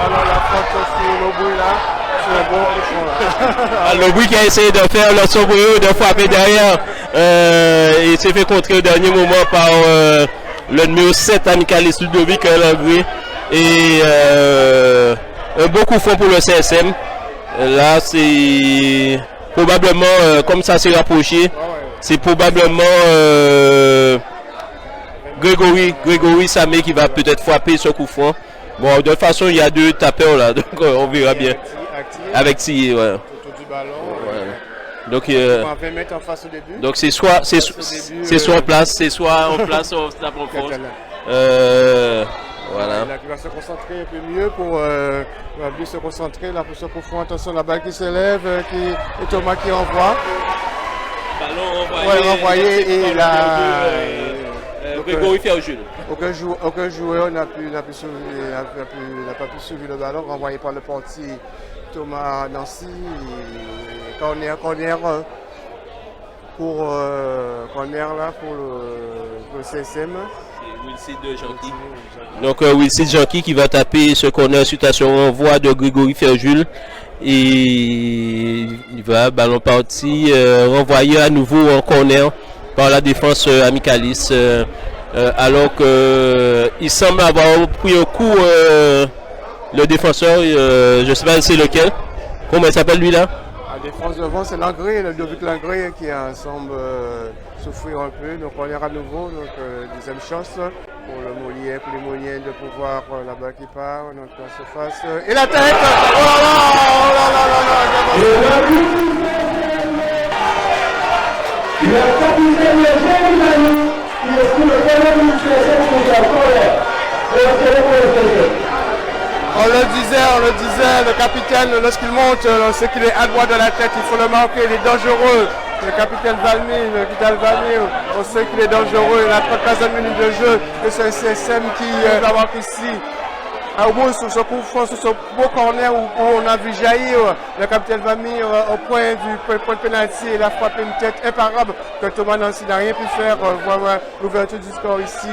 Alors la faute sur Lobouy là, c'est un bon couchon là. Lobouy qui a essayé de faire le sombrio, de frapper derrière, il s'est fait contrer au dernier moment par le numéro 7 Amicalis Ludovic Langré. Et un beau coup franc pour le CSM. Là c'est probablement, comme ça s'est rapproché, c'est probablement Grégory Samé qui va peut-être frapper ce coup franc. Bon, de toute façon, il y a deux tapeurs là, donc on verra bien. Avec Thierry, ouais. Donc, 20 mètres en face au début. Donc c'est soit en place, on se tape en France. Voilà. Il va se concentrer un peu mieux pour bien se concentrer là pour ce coup franc. Attention, la balle qui s'élève, et Thomas qui envoie. Ballon renvoyé et là. Grégory fait au jeu. Aucun joueur n'a pas pu suivre le ballon renvoyé par le portier Thomas Nancy. Corner pour le CSM. Wilsid Janky. Donc Wilsid Janky qui va taper ce corner suite à son renvoi de Grégory Ferjul. Et il va, ballon parti, renvoyer à nouveau en corner par la défense Amicalis. Alors qu'il semble avoir pris un coup le défenseur, je ne sais pas c'est lequel. Comment il s'appelle lui là? La défense devant c'est Langré, le Ludovic Langré qui semble souffrir un peu. Donc on est à nouveau, donc deuxième chance pour les Moliens de pouvoir la balle qui part, donc la surface. Et la tête! Oh là là! On le disait, le capitaine, lorsqu'il monte, on sait qu'il est à droite de la tête, il faut le marquer, il est dangereux. Le capitaine Valmy, on sait qu'il est dangereux, il a 13 minutes de jeu, et c'est un CSM qui va avoir ici. Au moins sur ce coup franc, sur ce beau corner où on a vu jaillir le capitaine Valmy au point de pénalty, il a frappé une tête imparable que Thomas Nancy n'a rien pu faire, voir l'ouverture du score ici.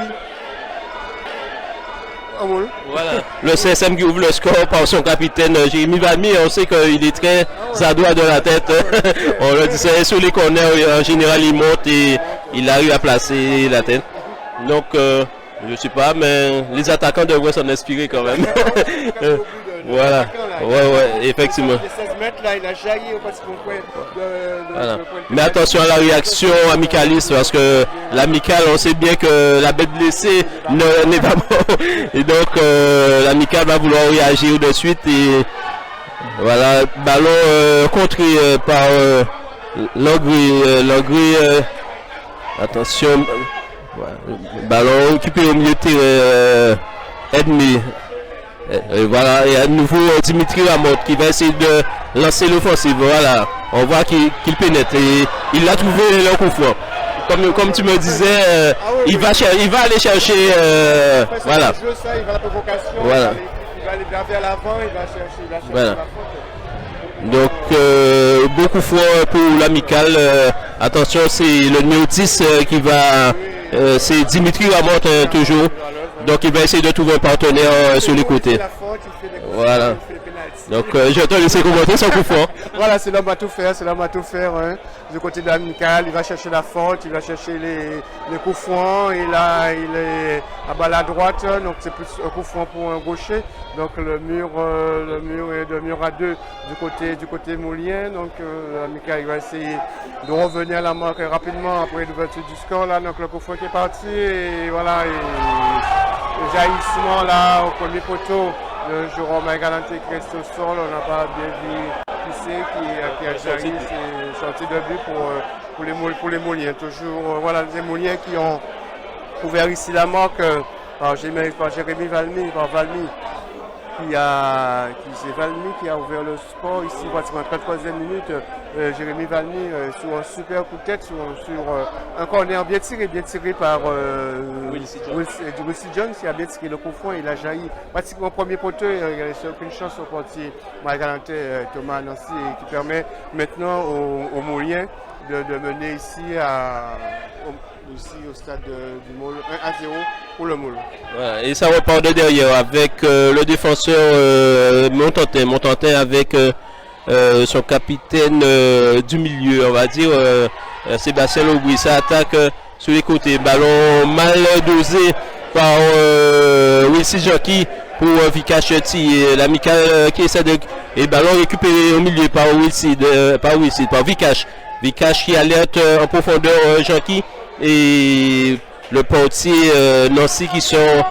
Voilà. Le CSM qui ouvre le score par son capitaine Jérémy Valmy, on sait qu'il est très adroit de la tête. On le disait sur les corners, en général il monte et il arrive à placer la tête. Donc je sais pas, mais les attaquants devraient s'en inspirer quand même. Voilà. Ouais, effectivement. Les 16 mètres, là, il a jailli au petit coin voilà. Mais attention à la réaction amicaliste, parce que l'amical, on sait bien que la bête blessée n'est pas mort. Et donc, l'amical va vouloir réagir de suite. Et voilà, ballon contré par Langry. Attention, ballon occupé au milieu de terrain, Edmé. Et voilà, et à nouveau Dimitri Lamotte qui va essayer de lancer l'offensive. Voilà, on voit qu'il pénètre et il l'a trouvé le coup franc. Comme tu me disais, il va aller chercher. Voilà. Il va à la provocation, voilà. Il va aller vers l'avant, il va chercher voilà. la faute. Donc beaucoup fort pour l'amical. Attention, c'est le numéro 10 qui va. C'est Dimitri Lamotte toujours. Donc il va essayer de trouver un partenaire sur les côtés. Voilà. Donc je vais te laisser commenter son coup fort. Voilà, c'est l'homme à tout faire, hein. Du côté de l'amical, il va chercher la faute, il va chercher les coups francs, et là il est à balle à droite, donc c'est plus un coup franc pour un gaucher. Donc le mur est de mur à 2 du côté moulien. Donc l'amical il va essayer de revenir à la marque rapidement après l'ouverture du score là. Donc le coup franc qui est parti et voilà. Le jaillissement là au premier poteau de Jérôme Galante qui reste au sol, on n'a pas bien vu qui c'est qui a jailli, c'est sorti de but pour les Mouliens. Toujours voilà les Mouliens qui ont ouvert ici la marque par Jérémy Valmy, c'est Valmy qui a ouvert le score ici pratiquement 33e minute. Jérémy Valmy sur un super coup de tête, sur un corner bien tiré par Wilson Jones qui a bien tiré le coup franc, il a jailli pratiquement au premier poteau, il n'y a aucune chance au portier Margalante Thomas Nancy qui permet maintenant aux Mouliens de mener ici au stade du Moule 1-0 pour le Moule. Voilà, et ça repart de derrière avec le défenseur Montantin avec son capitaine du milieu, on va dire Sébastien Aubry. Ça attaque sur les côtés, ballon mal dosé par Wilson Jockey pour Vikash Cheti, l'amical qui essaie de... Et ballon récupéré au milieu par Vikash qui alerte en profondeur Jockey et le portier Nancy qui sont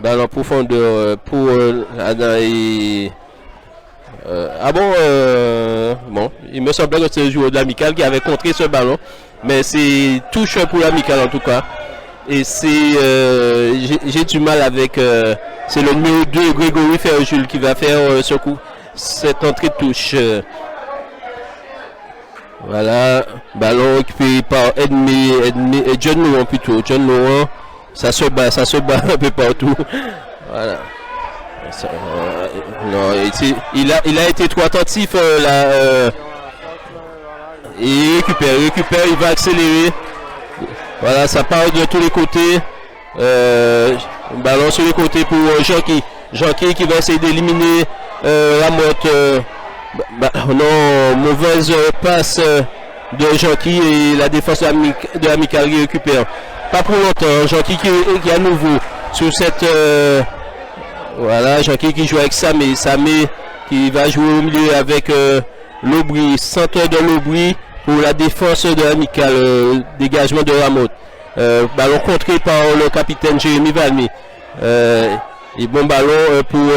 ballon en profondeur pour bon, il me semblait que c'est le joueur de l'amical qui avait contré ce ballon, mais c'est touche pour l'amical en tout cas. Et c'est j'ai du mal avec c'est le numéro 2 Grégory Ferjul qui va faire ce coup, cette entrée de touche. Voilà, ballon occupé par John Laurent plutôt. John Laurent, ça se bat un peu partout. Voilà. Non, il a été trop attentif là. Il récupère, il va accélérer. Voilà, ça part de tous les côtés. Ballon sur les côtés pour Jean-Qui qui va essayer d'éliminer Lamotte. Non, mauvaise passe de Jean-Qui et la défense de l'amical qui récupère. Pas pour longtemps, Jean-Qui qui est à nouveau sur cette... voilà, Jean-Qui qui joue avec Samé qui va jouer au milieu avec Lobry, centre de Lobry pour la défense de l'amical, dégagement de Lamotte. Ballon contré par le capitaine Jérémy Valmy. Et bon ballon pour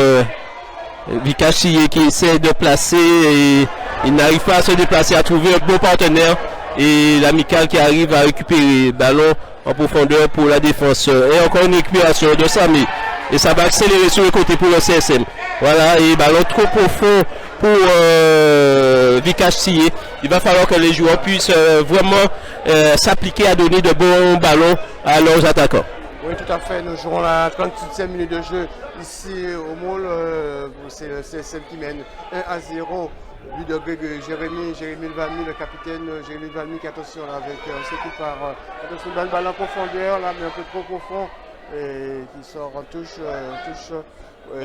Vikash Cheti qui essaie de placer et il n'arrive pas à se déplacer, à trouver un bon partenaire. Et l'amical qui arrive à récupérer ballon en profondeur pour la défense. Et encore une récupération de Samé. Et ça va accélérer sur le côté pour le CSM. Voilà, et ballon trop profond pour Vikash Cheti. Il va falloir que les joueurs puissent vraiment s'appliquer à donner de bons ballons à leurs attaquants. Oui, tout à fait. Nous jouerons la 38e minute de jeu ici au Moule. C'est le CSM qui mène 1-0. But de Jérémy Valmy, le capitaine Jérémy Valmy qui, attention, là, avec ce qui part. Attention, ballon en profondeur, là, mais un peu trop profond et qui sort en touche,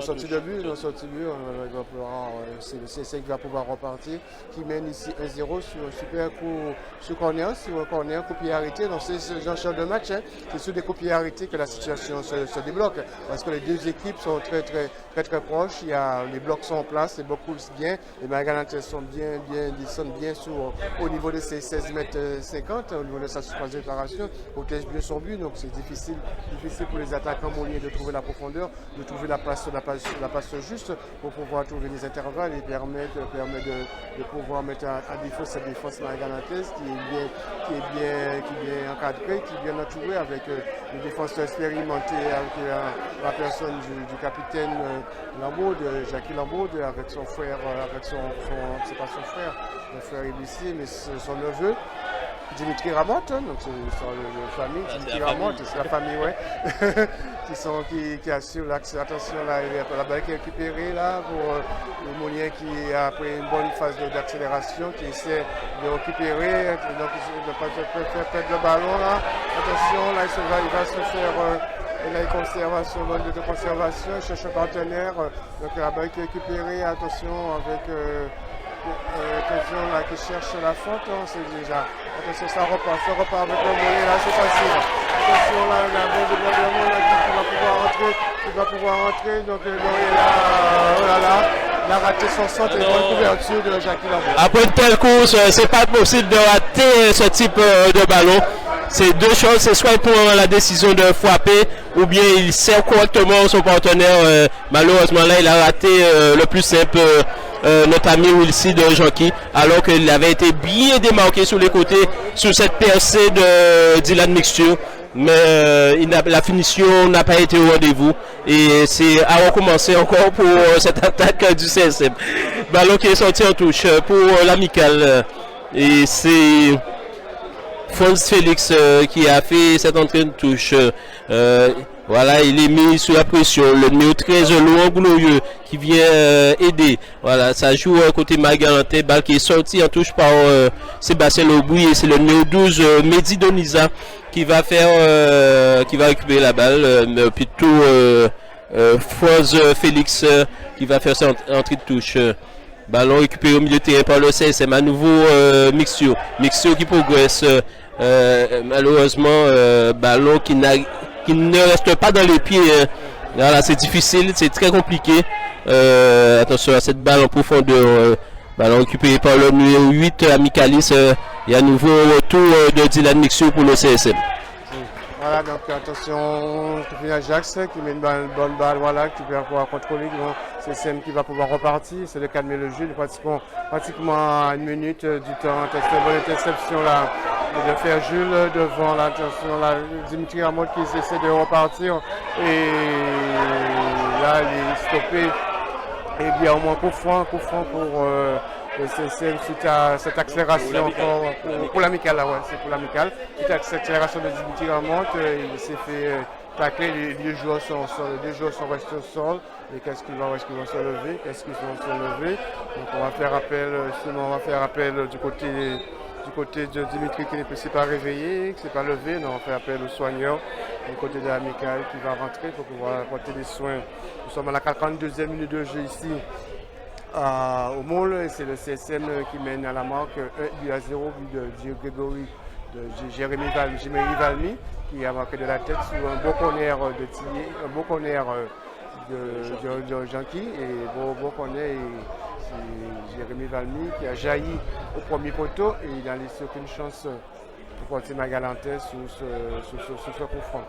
sortie de but, il va pouvoir, c'est le CSM qui va pouvoir repartir, qui mène ici 1-0 sur un super coup sur corner, coup pied arrêté. Donc c'est ce genre de match, hein, c'est sur des coups pieds arrêtés que la situation se débloque, parce que les deux équipes sont très proches, les blocs sont en place, les blocs coulent bien, les Magalantais sont descendent bien au niveau de ces 16 mètres 50, au niveau de sa surface de déclaration, protège bien son but, donc c'est difficile pour les attaquants mouillés de trouver la profondeur, de trouver la passe juste pour pouvoir trouver des intervalles et permettre de pouvoir mettre à défaut cette défense magalantaise qui est bien encadrée, qui est bien entourée avec les défenseurs expérimentés, avec la personne du capitaine Lambaud, Jackie Lambaud, avec son frère, c'est pas son frère, le frère Ibici, mais son neveu. Dimitri Ramotte, donc c'est la famille, Dimitri Ramotte, c'est la famille, ouais, qui assure l'axe. Attention, là, il y a la balle qui est récupérée là pour le Moulin qui, après une bonne phase d'accélération, qui essaie de récupérer, donc il ne va pas faire perdre le ballon là. Attention, là, il va se faire. Il a une conservation, mode de conservation, il cherche un partenaire, donc la balle qui est récupérée, attention avec. Attention là qui cherche la faute, hein, c'est déjà. Attention, ça repart avec le Moulin là, c'est facile. Attention là, il y a un bon débordement là qui va pouvoir entrer. Donc le Moulin là, oh là là, il a raté son centre et une bonne couverture de Jackie Lambaud. Après une telle course, c'est pas possible de rater ce type de ballon. C'est deux choses, c'est soit pour la décision de frapper ou bien il sert correctement son partenaire. Malheureusement là, il a raté le plus simple. Notre ami Wilson de Jonky, alors qu'il avait été bien démarqué sur les côtés sur cette percée de Dylan Mixture, mais la finition n'a pas été au rendez-vous et c'est à recommencer encore pour cette attaque du CSM. Ballon qui est sorti en touche pour l'amical et c'est Franz Félix qui a fait cette entrée de touche. Voilà, il est mis sous la pression. Le numéro 13, Laurent Glorieux, qui vient aider. Voilà, ça joue côté Magalantais. Balle qui est sortie en touche par Sébastien Lobouy. Et c'est le numéro 12, Mehdi Doniza, qui va récupérer la balle. Plutôt Franz Félix qui va faire cette entrée de touche. Ballon récupéré au milieu de terrain par le CSM. À nouveau Mixio. Mixio qui progresse. Malheureusement, ballon qui ne reste pas dans les pieds. Voilà, c'est difficile, c'est très compliqué. Attention à cette balle en profondeur. Ballon récupéré par le numéro 8, Amicalis. Et à nouveau retour de Dylan Mixio pour le CSM. Voilà, donc attention, Ajax qui met une bonne balle, voilà, qui va pouvoir contrôler. Bon, c'est CSM qui va pouvoir repartir, c'est de calmer le jeu, pratiquement à une minute du temps. Une bonne interception là, de faire Jules devant l'attention là, Dimitri Ramotte qui essaie de repartir et là il est stoppé. Et bien au moins coup franc pour le CSM suite à cette accélération encore pour l'amical là, ouais, c'est pour l'amical. Suite à cette accélération de Dimitri Ramotte, il s'est fait tacler, les deux joueurs sont restés au sol. Et qu'est-ce qu'ils vont se lever? Donc on va faire appel, du côté de Dimitri qui ne s'est pas réveillé, qui ne s'est pas levé. Donc on fait appel au soigneur du côté de l'amical qui va rentrer pour pouvoir apporter des soins. Nous sommes à la 42e minute de jeu ici au Môle et c'est le CSM qui mène à la marque 1-0, but de Grégory, de Jérémy Valmy qui a marqué de la tête sur un beau corner de Tillier, un beau corner de Jonky et beau corner c'est Jérémy Valmy qui a jailli au premier poteau et il n'a laissé aucune chance pour porter Magalantais sur ce coup franc.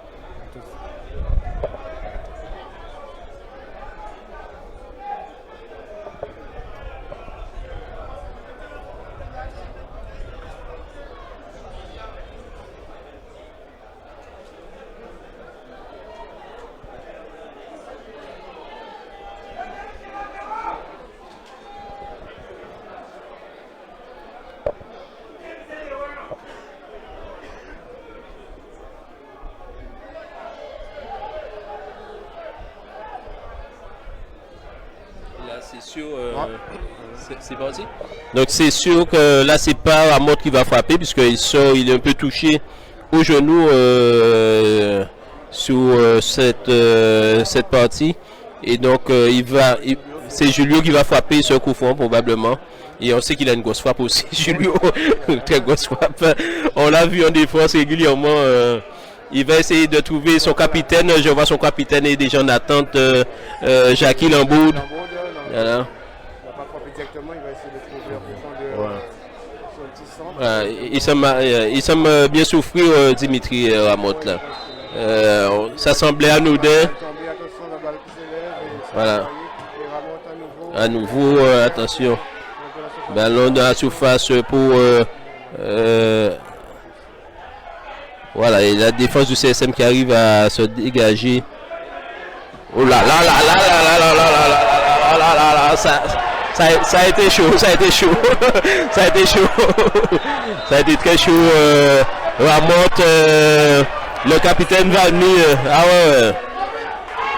C'est parti. Donc c'est sûr que là c'est pas Ramotte qui va frapper puisqu'il est un peu touché au genou. cette partie. Et donc, c'est Julio qui va frapper ce coup franc probablement. Et on sait qu'il a une grosse frappe aussi, Julio. Très grosse frappe. On l'a vu en défense régulièrement. Il va essayer de trouver son capitaine. Je vois son capitaine est déjà en attente. Jackie Lamboud. Voilà. Il semble bien souffrir, Dimitri Ramotte là. Ça semblait anodin. Voilà. À nouveau, attention. Ballon dans la surface pour voilà, et la défense du CSM qui arrive à se dégager. Oh là là là là là là là là là là là là, ça a été chaud, ça a été chaud. Ça a été chaud. Ça a été très chaud. Ramotte, le capitaine va venir. Ah ouais.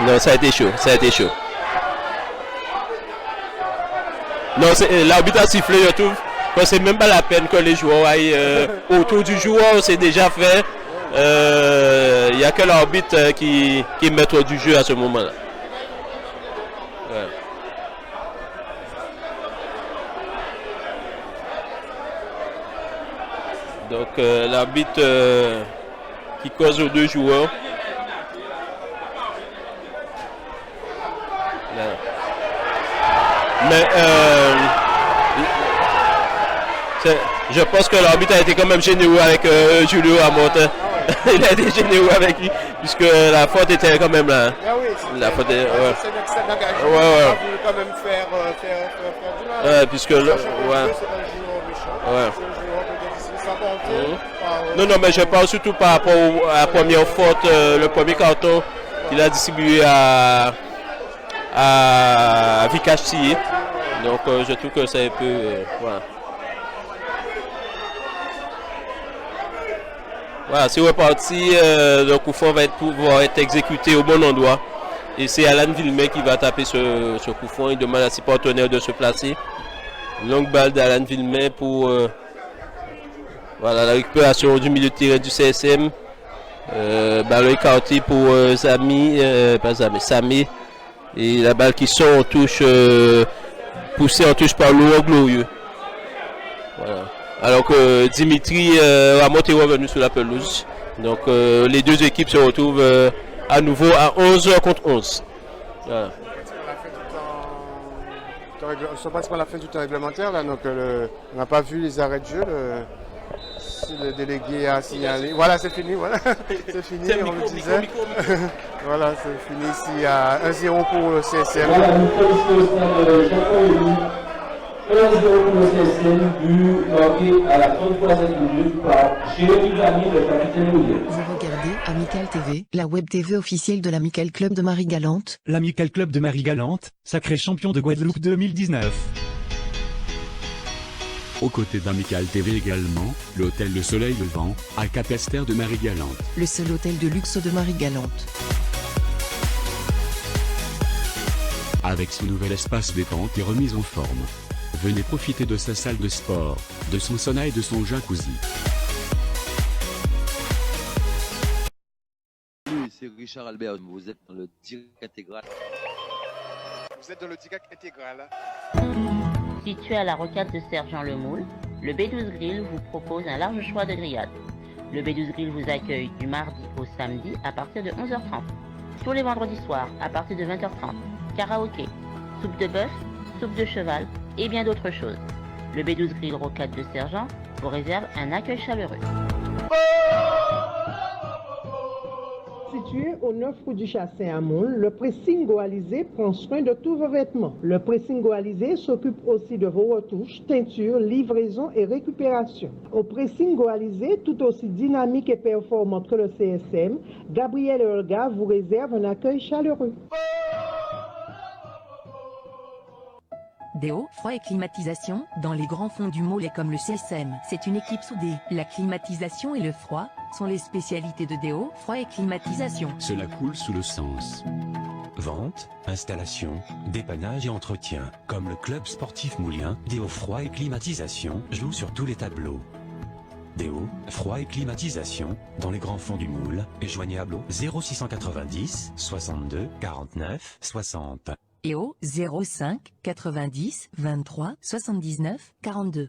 Non, ça a été chaud, ça a été chaud. Non, l'arbitre a sifflé, je trouve. C'est même pas la peine que les joueurs aillent autour du joueur, c'est déjà fait. Il n'y a que l'arbitre qui est maître du jeu à ce moment-là. Ouais. Donc l'arbitre qui cause aux deux joueurs. Là. Mais je pense que l'arbitre a été quand même généreux avec Julio Ramotte. Il a été généreux avec lui, puisque la faute était quand même là. Ah oui, la faute est, ouais. C'est un excès d'engagement. Ouais, ouais. Il a voulu quand même faire du mal. Ouais, puisque le, ouais. Non, non, mais je parle surtout par rapport à la première faute, le premier carton qu'il a distribué à Vikash Siye. Donc je trouve que c'est un peu... voilà. Voilà, c'est reparti. Le coup franc va pouvoir être exécuté au bon endroit. Et c'est Alan Villemay qui va taper ce coup franc. Il demande à ses partenaires de se placer. Longue balle d'Alan Villemay pour voilà, la récupération du milieu de terrain du CSM. Ballon écarté pour Samé. Et la balle qui sort en touche, poussée en touche par Laurent Glorieux. Voilà. Alors que Dimitri Ramotte est revenu sur la pelouse. Donc les deux équipes se retrouvent à nouveau à 11 contre 11. Voilà. C'est pratiquement la fin du temps réglementaire, là, donc on n'a pas vu les arrêts de jeu. Si le délégué a signalé. Voilà, c'est fini, voilà. C'est fini, on le disait. Voilà, c'est fini ici à 1-0 pour le CSM. Voilà, nous félicitons au stade de Jacques-Henri. 1-0 pour le CSM, but marqué à la 33e minute par Jérémy Gagné, le capitaine Moulier. Vous regardez Amical TV, la web TV officielle de l'Amical Club de Marie-Galante. L'Amical Club de Marie-Galante, sacré champion de Guadeloupe 2019. Aux côtés d'Amical TV également, l'hôtel Le Soleil Levant, à Capesterre de Marie-Galante. Le seul hôtel de luxe de Marie-Galante. Avec son nouvel espace détente et remise en forme. Venez profiter de sa salle de sport, de son sauna et de son jacuzzi. C'est Richard Albert, vous êtes dans le direct intégral. Vous êtes dans le direct intégral. Situé à la rocade de Sergent Lemoule, le B12 Grill vous propose un large choix de grillades. Le B12 Grill vous accueille du mardi au samedi à partir de 11h30. Tous les vendredis soirs à partir de 20h30. Karaoké, soupe de bœuf, soupe de cheval et bien d'autres choses. Le B12 Grill Rocade de Sergent vous réserve un accueil chaleureux. Situé au 9 rue du Chassin à Moule, le pressing Goalisé prend soin de tous vos vêtements. Le pressing Goalisé s'occupe aussi de vos retouches, teintures, livraison et récupération. Au pressing Goalisé, tout aussi dynamique et performante que le CSM, Gabriel Olga vous réserve un accueil chaleureux. Déo, froid et climatisation, dans les grands fonds du Mollet comme le CSM, c'est une équipe soudée. La climatisation et le froid sont les spécialités de Déo, froid et climatisation. Cela coule sous le sens. Vente, installation, dépannage et entretien, comme le club sportif moulien, Déo Froid et Climatisation, joue sur tous les tableaux. Déo, froid et climatisation, dans les grands fonds du moule, est joignable au 0690 62 49 60. Et au 05 90 23 79 42.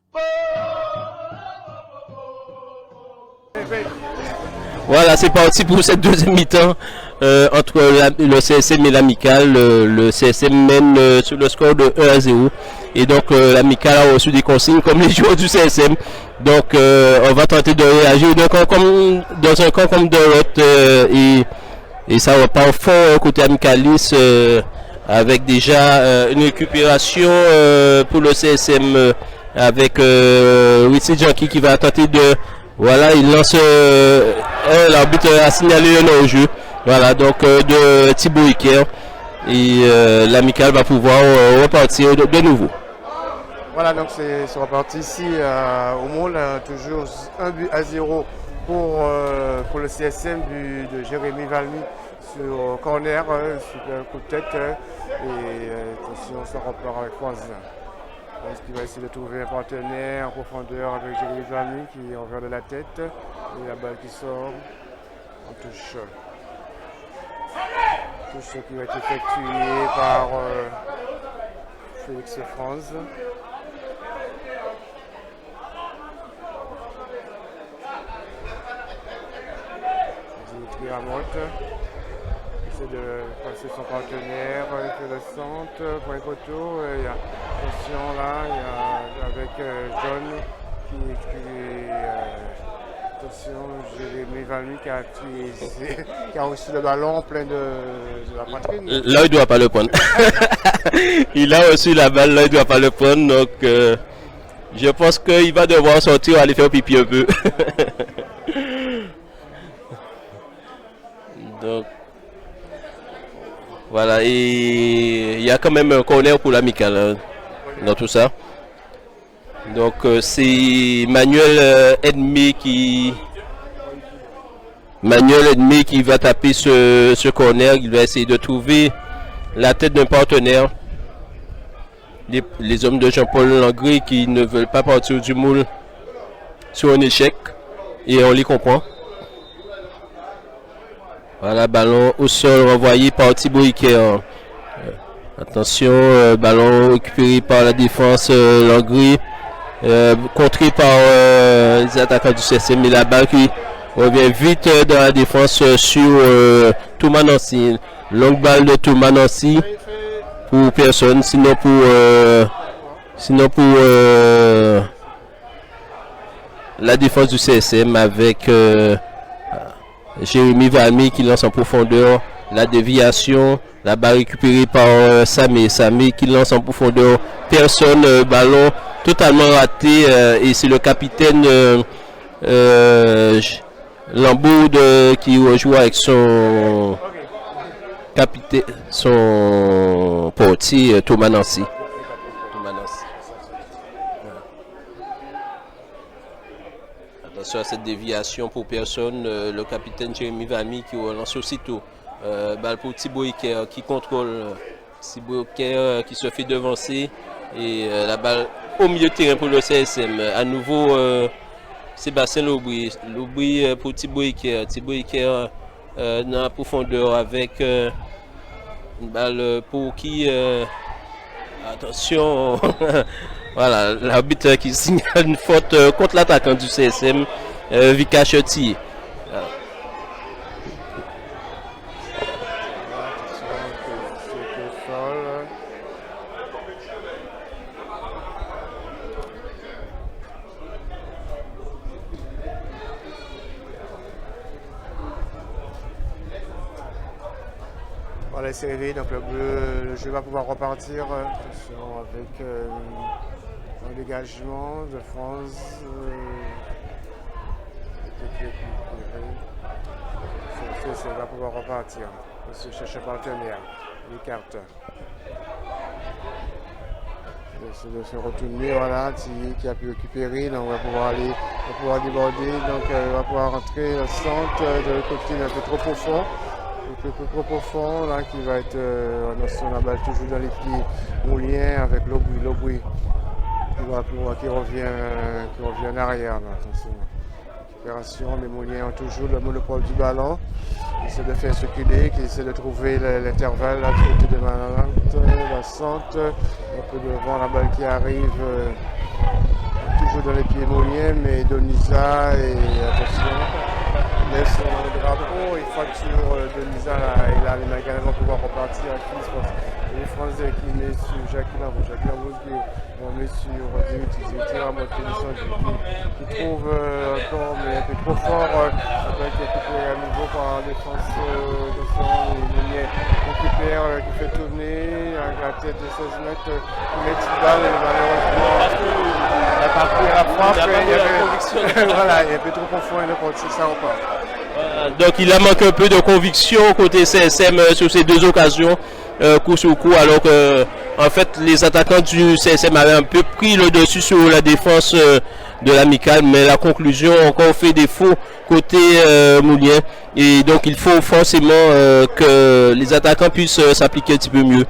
Voilà, c'est parti pour cette deuxième mi-temps entre le CSM et l'Amical. Le CSM mène sur le score de 1-0. Et donc l'Amical a reçu des consignes comme les joueurs du CSM. Donc on va tenter de réagir dans un camp comme de l'autre. Et ça repart fort côté Amicalis avec déjà une récupération pour le CSM avec Witsi Janky qui va tenter de... Voilà, il lance l'arbitre a signalé un hors-jeu. Voilà, donc de Thibaut Iker. Et l'Amical va pouvoir repartir de nouveau. Voilà, donc c'est reparti ici au Moule, toujours 1-0 pour le CSM de Jérémy Valmy sur corner, super coup de tête. Et attention, ça repart avec France. Il va essayer de trouver un partenaire en profondeur avec Jérémy Valmy qui est envers de la tête. Et la balle qui sort en touche. Touche qui va être effectuée par Félix France. Dimitri Ramotte essaie de passer son partenaire, il fait le centre pour les poteaux. Il y a attention là, il y a avec John attention, Jérémy Valmy qui a reçu le ballon plein de la poitrine. Là, il ne doit pas le prendre. Il a reçu la balle, là, il ne doit pas le prendre. Donc, je pense qu'il va devoir sortir, aller faire pipi un peu. Donc, voilà, et il y a quand même un corner pour l'Amical hein, dans tout ça. Donc c'est Manuel Edmé qui va taper ce corner. Il va essayer de trouver la tête d'un partenaire. Les hommes de Jean-Paul Langré qui ne veulent pas partir du moule sur un échec. Et on les comprend. Voilà, ballon au sol renvoyé par Thibaut Iker. Attention, ballon récupéré par la défense Langré. Contré par les attaquants du CSM, mais la balle qui revient vite dans la défense sur Thomas Nancy. Longue balle de Thomas Nancy pour personne, sinon pour la défense du CSM avec Jérémy Valmy qui lance en profondeur. La déviation, la balle récupérée par Samé qui lance en profondeur. Personne, ballon totalement raté et c'est le capitaine Lambourde qui rejoue avec son capitaine, son portier Thomas Nancy. Attention à cette déviation pour personne, le capitaine Jérémy Valmy qui relance aussitôt. Balle pour Thibaut Iker qui contrôle. Thibaut Iker qui se fait devancer et la balle au milieu de terrain pour le CSM. À nouveau Sébastien Lobry pour Thibaut Iker. Thibaut Iker dans la profondeur avec une balle pour qui attention. Voilà, l'arbitre qui signale une faute contre l'attaquant du CSM, Vika Cheti. Voilà, c'est réveillé, donc le jeu va pouvoir repartir avec un dégagement de France. Ça va pouvoir repartir. Monsieur cherche un partenaire, les cartes. De se retourner, voilà, qui a pu récupérer, donc on va pouvoir déborder, donc on va pouvoir rentrer le centre de l'autre côté un peu trop profond. Un peu trop profond là qui va être sur la balle toujours dans les pieds mouliens avec Lobry qui revient en arrière là, attention. récupération. Les Mouliens ont toujours le monopole du ballon. Ils essaient de faire circuler, ils essaient de trouver l'intervalle là, du côté de Malante, la centre, un peu devant la balle qui arrive, toujours dans les pieds Mouliens, mais Donisa et attention, laisse son drapeau et fracture Donisa et là les Magalhães vont pouvoir repartir à qui les Français qui met sur Jacques Lambeau qui met sur Dimitri Ramos qui trouve encore mais un peu trop fort, ça peut être récupéré à nouveau par la défense de son Mouliens récupère, qui fait tourner avec la tête de 16 mètres, qui met une balle et malheureusement il a pas pris la frappe, voilà, il est un peu trop profond et ne continue ça ou pas. Donc il a manqué un peu de conviction côté CSM sur ces deux occasions, coup sur coup, alors que en fait les attaquants du CSM avaient un peu pris le dessus sur la défense de l'Amicale, mais la conclusion a encore fait défaut côté Moulien, et donc il faut forcément que les attaquants puissent s'appliquer un petit peu mieux.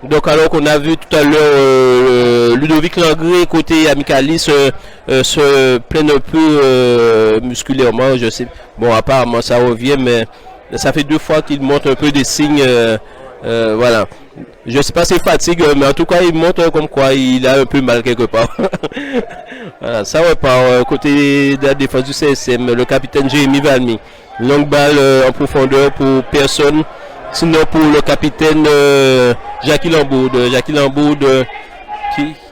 Donc alors qu'on a vu tout à l'heure Ludovic Langré côté Amicalis se plaindre un peu musculairement, je sais. Bon, apparemment ça revient, mais ça fait 2 fois qu'il montre un peu des signes. Voilà. Je ne sais pas si c'est fatigue, mais en tout cas il montre comme quoi il a un peu mal quelque part. Voilà, ça repart côté de la défense du CSM, le capitaine Jérémy Valmy. Longue balle en profondeur pour personne. Sinon pour le capitaine Jackie Lamboud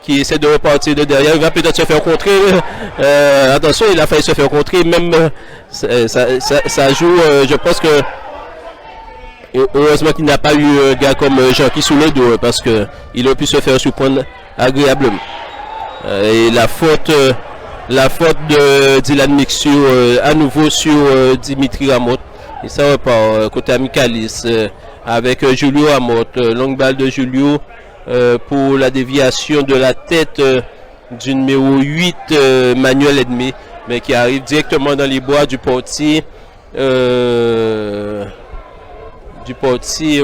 qui essaie de repartir de derrière, il va peut-être se faire contrer. Attention, il a failli se faire contrer, même ça joue, je pense que heureusement qu'il n'a pas eu un gars comme Jean-Qui sous le dos, parce qu'il aurait pu se faire surprendre agréablement. Et la faute de Dylan Mixio à nouveau sur Dimitri Ramotte. Et ça repart côté Amicalis avec Julio Ramotte. Longue balle de Julio pour la déviation de la tête du numéro 8 Manuel Edmé, mais qui arrive directement dans les bois du portier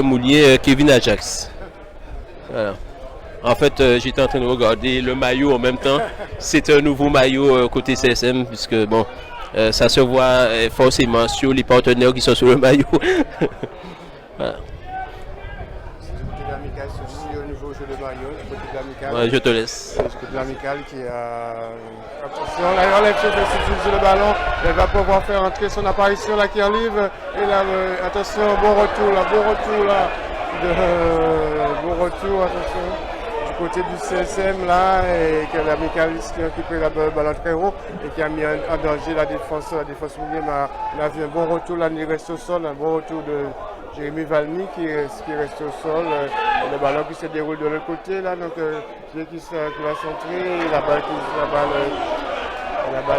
Moulien Kevin Ajax. Voilà. En fait, j'étais en train de regarder le maillot en même temps. C'est un nouveau maillot côté CSM, puisque bon, ça se voit forcément sur les partenaires qui sont sur le maillot. Voilà. Ouais, je te laisse. De l'Amicale qui a... Attention, là, il enlève sur le ballon. Elle va pouvoir faire entrer son apparition là qui arrive. Et là, attention, bon retour là. Bon retour, attention. Du côté du CSM là, et que l'Amicale qui a occupé la ballon très haut et qui a mis en danger la défense Moulien. On a vu un bon retour là, il reste au sol, un bon retour de Jérémy Valmy qui reste au sol, le ballon qui se déroule de l'autre côté là, donc qui va centrer, et la balle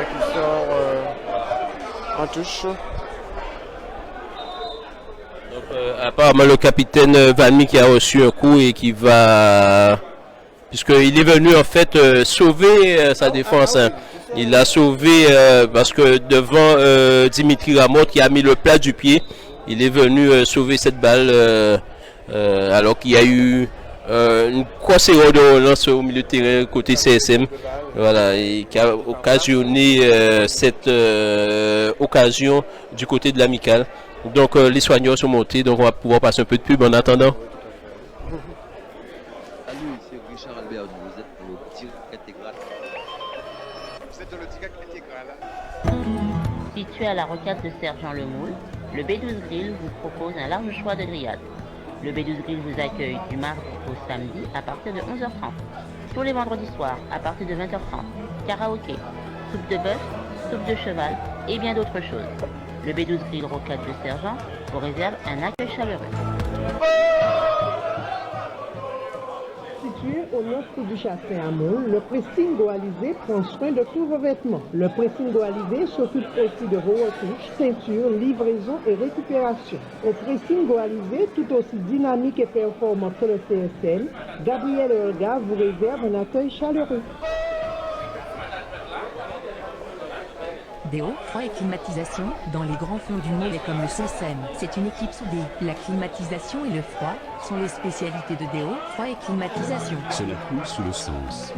qui sort en touche. Donc, apparemment le capitaine Valmy qui a reçu un coup et qui va, puisqu'il est venu en fait sauver sa défense. Hein. Il l'a sauvé parce que devant Dimitri Ramotte qui a mis le plat du pied, il est venu sauver cette balle alors qu'il y a eu une grosse erreur de relance au milieu de terrain côté CSM, voilà, et qui a occasionné cette occasion du côté de l'Amicale. Donc les soigneurs sont montés, donc on va pouvoir passer un peu de pub en attendant. Salut, c'est Richard Albert, vous êtes dans le direct intégral. Vous êtes dans le direct intégral. Situé à la rocade de Sergent Lemoule, le B12 Grill vous propose un large choix de grillades. Le B12 Grill vous accueille du mardi au samedi à partir de 11h30. Tous les vendredis soirs à partir de 20h30. Karaoké, soupe de bœuf, soupe de cheval et bien d'autres choses. Le B12 Grill Rocade de Sergent vous réserve un accueil chaleureux. Situé au nord du châssis à Moule, le pressing goalisé prend soin de tous vos vêtements. Le pressing goalisé s'occupe aussi de vos retouches, ceintures, livraison et récupération. Au pressing goalisé, tout aussi dynamique et performant que le CSM, Gabriel Olga vous réserve un accueil chaleureux. déo, froid et climatisation, dans les grands fonds du Mollet comme le CSM. C'est une équipe soudée. La climatisation et le froid sont les spécialités de déo, froid et climatisation. Cela coule sous le sens.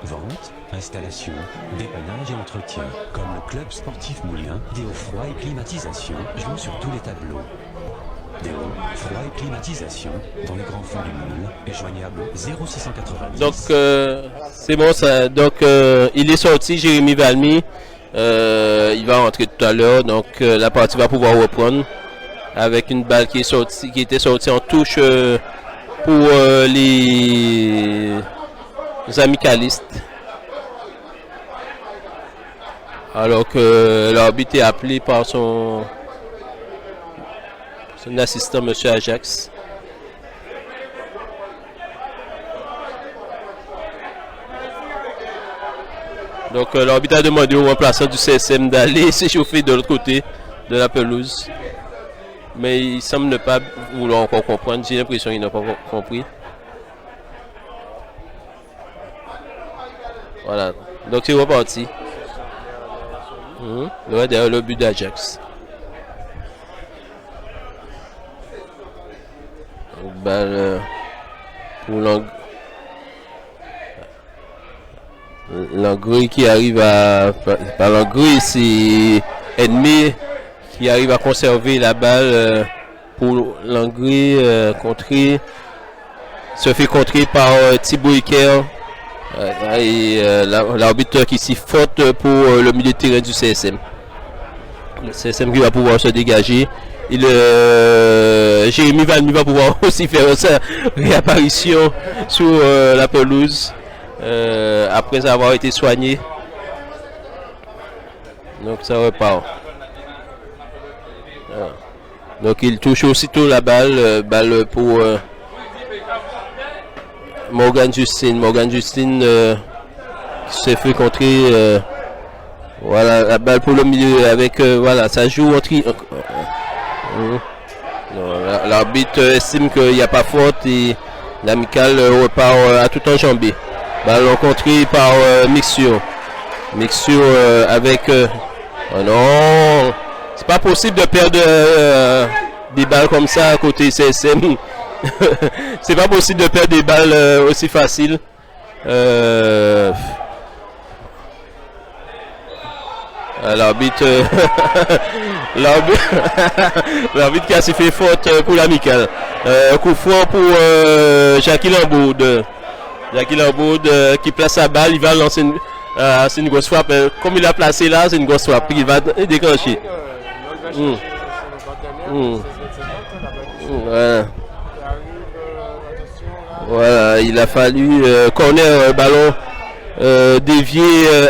Vente, installation, dépannage et entretien. Comme le club sportif Moulin, déo, froid et climatisation joue sur tous les tableaux. Déo, froid et climatisation, dans les grands fonds du moule, est joignable 0690. Donc c'est bon ça. Donc il est sorti, Jérémy Valmy. Il va rentrer tout à l'heure. Donc la partie va pouvoir reprendre avec une balle qui était sortie en touche pour les amicalistes. Alors que l'arbitre est appelé par son assistant, M. Ajax. Donc l'arbitre a demandé au remplaçant du CSM d'aller s'échauffer de l'autre côté de la pelouse. Mais il semble ne pas vouloir encore comprendre. J'ai l'impression qu'il n'a pas compris. Voilà. Donc c'est reparti. Ouais, derrière le but d'Ajax. Balle pour Langré qui arrive à... Pas Langré, c'est Ennemi qui arrive à conserver la balle pour Langré contrer. Se fait contrer par Thibaut Iker. Et l'arbitre qui s'y faute pour le milieu de terrain du CSM. Le CSM qui va pouvoir se dégager. Jérémy Valmy va pouvoir aussi faire sa réapparition sur la pelouse après avoir été soigné. Donc ça repart. Donc il touche aussitôt la balle, balle pour Morgan Justine. Morgan Justine qui s'est fait contrer. Voilà la balle pour le milieu avec voilà, ça joue entre. L'arbitre estime qu'il n'y a pas faute et l'amical repart à tout enjambé. Ballon contré par Mixture. Mixture avec. Oh non! C'est pas possible de perdre des balles comme ça à côté CSM. C'est pas possible de perdre des balles aussi faciles. L'arbitre l'arbitre qui a fait faute pour l'amical. Coup franc pour Jackie Lamboud. Jackie Lamboud qui place sa balle, il va lancer c'est une grosse frappe. Comme il a placé là, c'est une grosse frappe il va déclencher. Voilà, il a fallu corner ballon dévié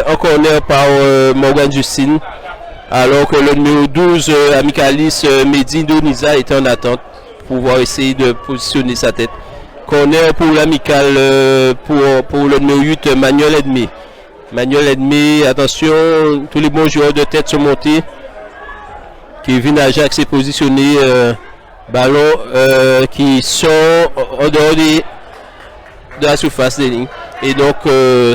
en corner par Morgan Justine, alors que le numéro 12 Amicalis Mehdi Doniza était en attente pour pouvoir essayer de positionner sa tête. Corner pour l'amical pour le numéro 8 Manuel Edmé. Manuel Edmé, attention, tous les bons joueurs de tête sont montés. Kevin Ajax est positionné, ballon qui sont en dehors de la surface des lignes. Et donc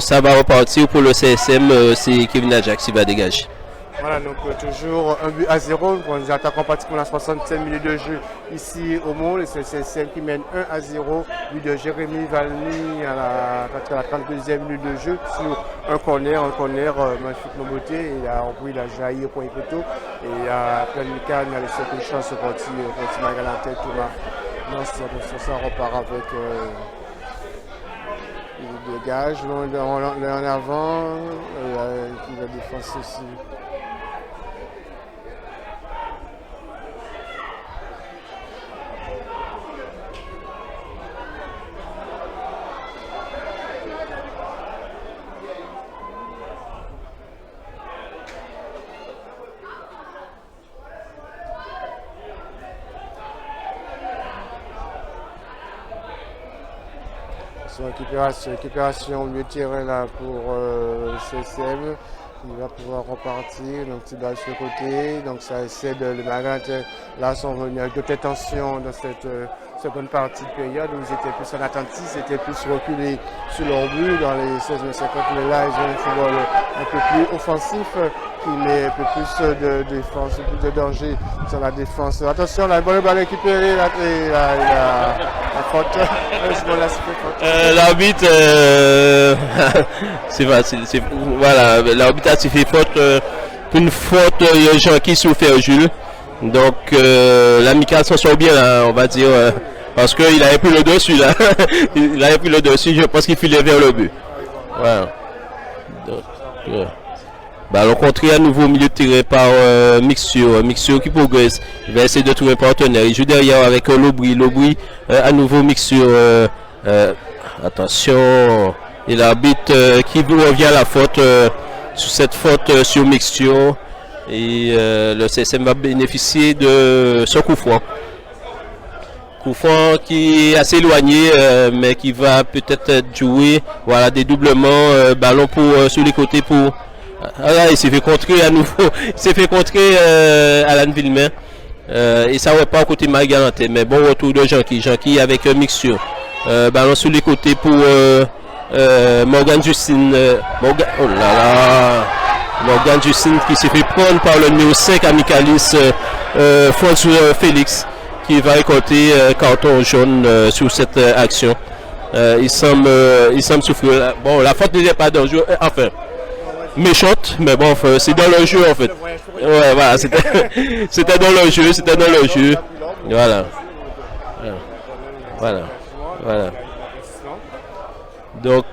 ça va repartir pour le CSM, c'est Kevin Ajax qui va dégager. Voilà, donc toujours 1-0, nous attaquons pratiquement la 65e minute de jeu ici au Mont, c'est le CSM qui mène 1-0, but de Jérémy Valmy à la 32e minute de jeu sur un corner magnifique beauté, il a jailli au point poteau et il a plein de calme, il a laissé une chance au petit Magalantais Thomas. Non, ça repart avec il dégage, en avant, la défense aussi. Récupération au milieu de terrain là pour le CSM. Il va pouvoir repartir, donc petit balle sur le côté, donc ça essaie de le Magalantais là sont venus avec d'autres tensions dans cette seconde partie de période où ils étaient plus en attentisme, ils étaient plus reculés sur leur but dans les 16 50, mais là ils ont un football un peu plus offensif qui met un peu plus de défense, plus de danger sur la défense. Attention, la bonne balle récupérée, la faute. L'arbitre, c'est facile. Voilà, l'arbitre a sifflé faute, une faute qui souffert Jules. Donc l'amical s'en sort bien là, on va dire, parce qu'il avait pris le dessus là. Il avait pris le dessus, je pense qu'il filait vers le but. Voilà. Donc, ballon contré à nouveau au milieu tiré par Mixture qui progresse. Il va essayer de trouver un partenaire. Il joue derrière avec Lobry à nouveau Mixture. Attention. Et l'arbitre qui revient à la faute sur cette faute sur Mixture. Et le CSM va bénéficier de ce coup franc. Coup franc qui est assez éloigné, mais qui va peut-être être joué. Voilà, dédoublement, ballon sur les côtés pour... Ah là, il s'est fait contrer à nouveau. Il s'est fait contrer Alan Villemain. Et ça ne va pas au côté Marie-Galante. Mais bon retour de Jean-Qui avec Mixture. Ballon sur les côtés pour Morgan Justine. Oh là là! Morgan Justine qui s'est fait prendre par le numéro 5 Amicalis François Félix, qui va récolter carton jaune sur cette action. Il semble souffrir. Bon, la faute n'était pas dangereuse. Enfin, méchante, mais bon, c'est dans le jeu en fait. Ouais, voilà, c'était dans le jeu, Voilà. Donc,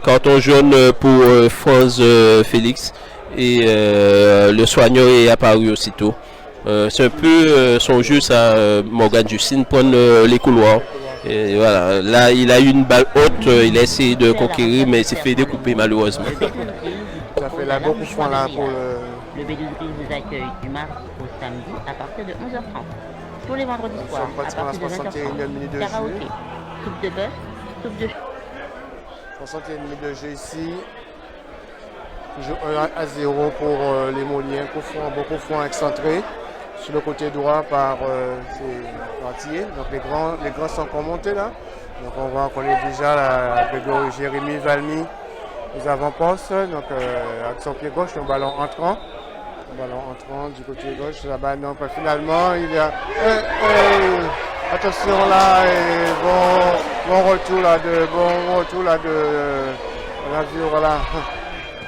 carton jaune pour France Félix. Et le soigneur est apparu aussitôt. C'est un peu son jeu, ça, Morgan Justine, prendre les couloirs. Et voilà, là il a eu une balle haute, il a essayé de conquérir, mais il s'est fait découper malheureusement. Ça fait là beaucoup de points là pour Le B12 Grill vous accueille du mardi au samedi à partir de 11h30. Tous les vendredis soirs à partir de 20h30. Karaoké, soupe de bœuf, soupe de... 61 minutes de jeu ici. Toujours 1-0 pour les Moliens. Bon coup franc excentré sur le côté droit par Martier. Donc les grands sont encore montés là. Donc on voit qu'on est déjà là, Grégory, Jérémy, Valmy, les avant-postes. Donc avec son pied gauche, le ballon entrant. Du côté gauche là-bas. Donc finalement il y a attention là, et bon retour là de on a vu voilà.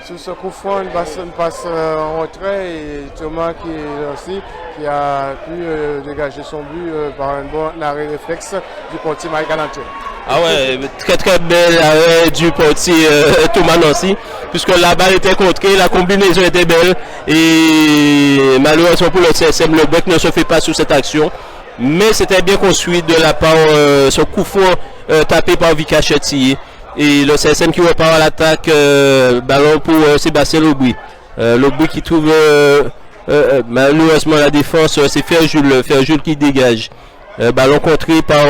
Sur ce coup franc, une passe en retrait et Thomas qui a pu dégager son but par un bon arrêt réflexe du portier Marie-Galante. Ah ouais, très bel arrêt du portier Thomas Nancy, puisque la balle était contrée, la combinaison était belle et malheureusement pour le CSM, le bec ne se fait pas sur cette action. Mais c'était bien construit de la part ce coup franc tapé par Vika Chettier. Et le CSM qui repart à l'attaque, ballon pour Sébastien Lobry. Lobry qui trouve malheureusement la défense, c'est Ferjul qui dégage. Ballon contré par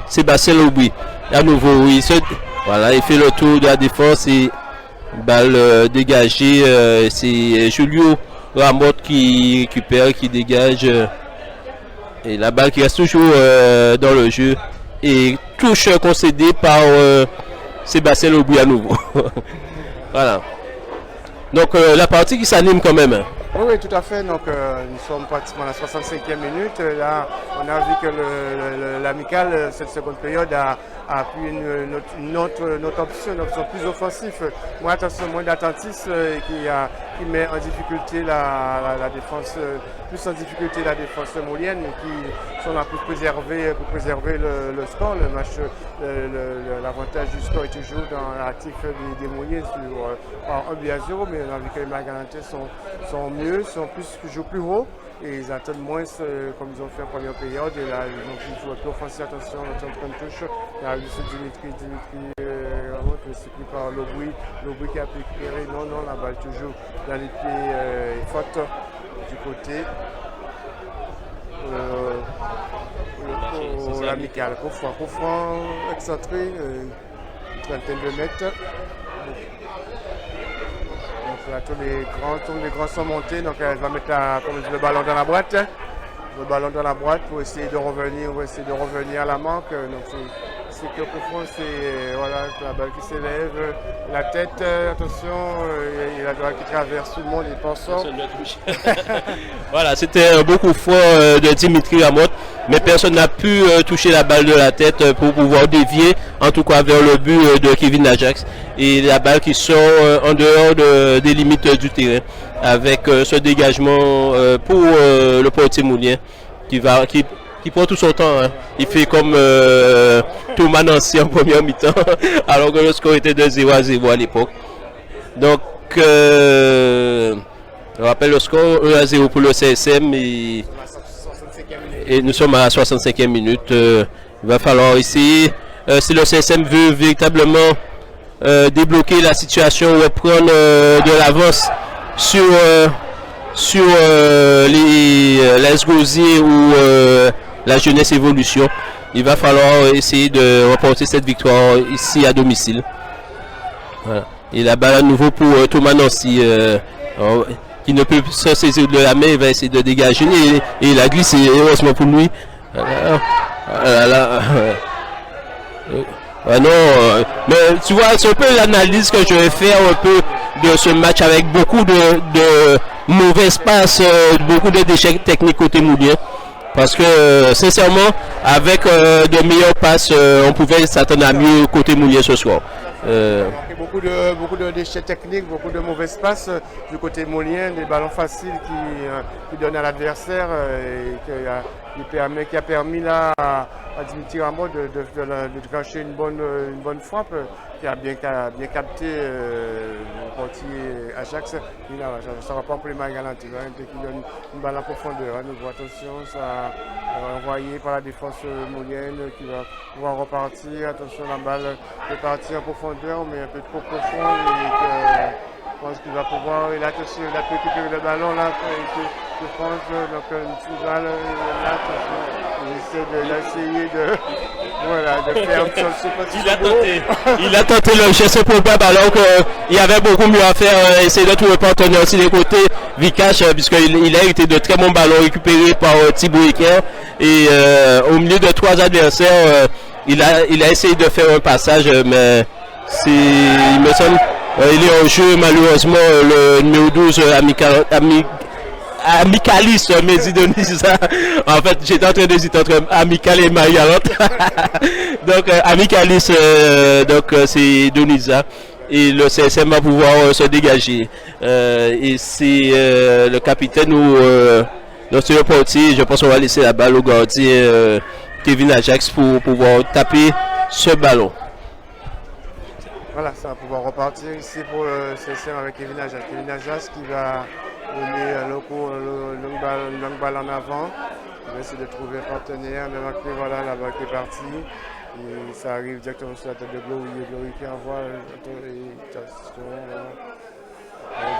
Sébastien Lobry. À nouveau, il fait le tour de la défense et balle dégagée. C'est Julio Ramotte qui récupère, qui dégage. Et la balle qui reste toujours dans le jeu. Et touche concédée par... Sébastien Lobry à nouveau. Voilà. Donc la partie qui s'anime quand même. Oui, tout à fait. Donc nous sommes pratiquement à la 65e minute. Là, on a vu que l'amical, cette seconde période, a pris une autre option, une option plus offensive, moins d'attentisme qui met en difficulté la défense, plus en difficulté la défense molienne, qui sont là pour préserver le score. Le match, l'avantage du score est toujours dans l'actif des Moliens par 1-0, mais on a vu que les Marie-Galante sont mieux, jouent plus haut. Et ils attendent moins comme ils ont fait en première période. Et là, donc, il faut être offensif. Attention, on est en train de touche. Il y a Dimitri c'est pris par Lobry qui a pu récupérer. Non, la balle toujours dans les pieds. Faute du côté l'amical. Coup franc excentré, une trentaine de mètres. Là, tous les grands sont montés, donc elle va mettre le ballon dans la boîte. Le ballon dans la boîte pour essayer de revenir à la manque. Donc c'est que profond, c'est voilà, la balle qui s'élève, la tête, attention, et la balle qui traverse tout le monde, il pense. Voilà, c'était un beau coup fort de Dimitri Lamotte, mais personne n'a pu toucher la balle de la tête pour pouvoir dévier, en tout cas vers le but de Kevin Ajax. Et la balle qui sort en dehors des limites du terrain, avec ce dégagement pour le portier Moulien qui prend tout son temps. Hein. Il fait comme Thomas Nancy en première mi-temps, alors que le score était de 0-0 à l'époque. Donc, je rappelle le score 1-0 pour le CSM et nous sommes à la 65e minute. Il va falloir essayer, si le CSM veut véritablement débloquer la situation, reprendre de l'avance sur l'Esgosier ou la Jeunesse Évolution, il va falloir essayer de remporter cette victoire ici à domicile. Voilà. Et la balle à nouveau pour Thomas Nancy, qui ne peut se saisir de la main, il va essayer de dégager et il a glissé, heureusement pour lui. Non, mais tu vois, c'est un peu l'analyse que je vais faire un peu de ce match avec beaucoup de mauvaises passes, beaucoup de déchets techniques côté Moulien. Parce que sincèrement, avec de meilleures passes, on pouvait s'attendre à mieux côté Moulien ce soir. Beaucoup de déchets techniques, beaucoup de mauvaises passes du côté Moulien, des ballons faciles qui donnent à l'adversaire et qui a permis là à Dimitri Lamotte de cracher une bonne frappe qui a bien capté le portier Ajax. Ça va pas pour les Magalante, qui donne une balle en profondeur. Nous voyons attention, ça envoyé par la défense moulienne qui va pouvoir repartir. Attention, la balle est partie en profondeur, mais un peu trop profond. Je pense qu'il va pouvoir, il a pu récupérer le ballon là, je pense, donc une petite balle là, il essaie de faire il a tenté le geste probable alors qu'il y avait beaucoup mieux à faire, essayer de trouver le partenaire aussi des côtés, Vikash, puisqu'il a été de très bons ballons récupérés par Thibaut Eker, et au milieu de trois adversaires, il a essayé de faire un passage, mais il me semble, il est en jeu malheureusement le numéro 12 Amicalis Mésidonisa. En fait, j'étais en train d'hésiter entre Amical et Marie-Galante. Donc Amicalis, c'est Donisa. Et le CSM va pouvoir se dégager. Et c'est le capitaine ou notre portier. Je pense qu'on va laisser la balle au gardien Kevin Ajax pour pouvoir taper ce ballon. Voilà, ça va pouvoir repartir ici pour le CSM avec Kevin Ajax. Kevin Ajax qui va donner une longue balle en avant. Il va essayer de trouver un partenaire. Mais voilà, la balle qui est partie. Et ça arrive directement sur la tête de Glory qui envoie.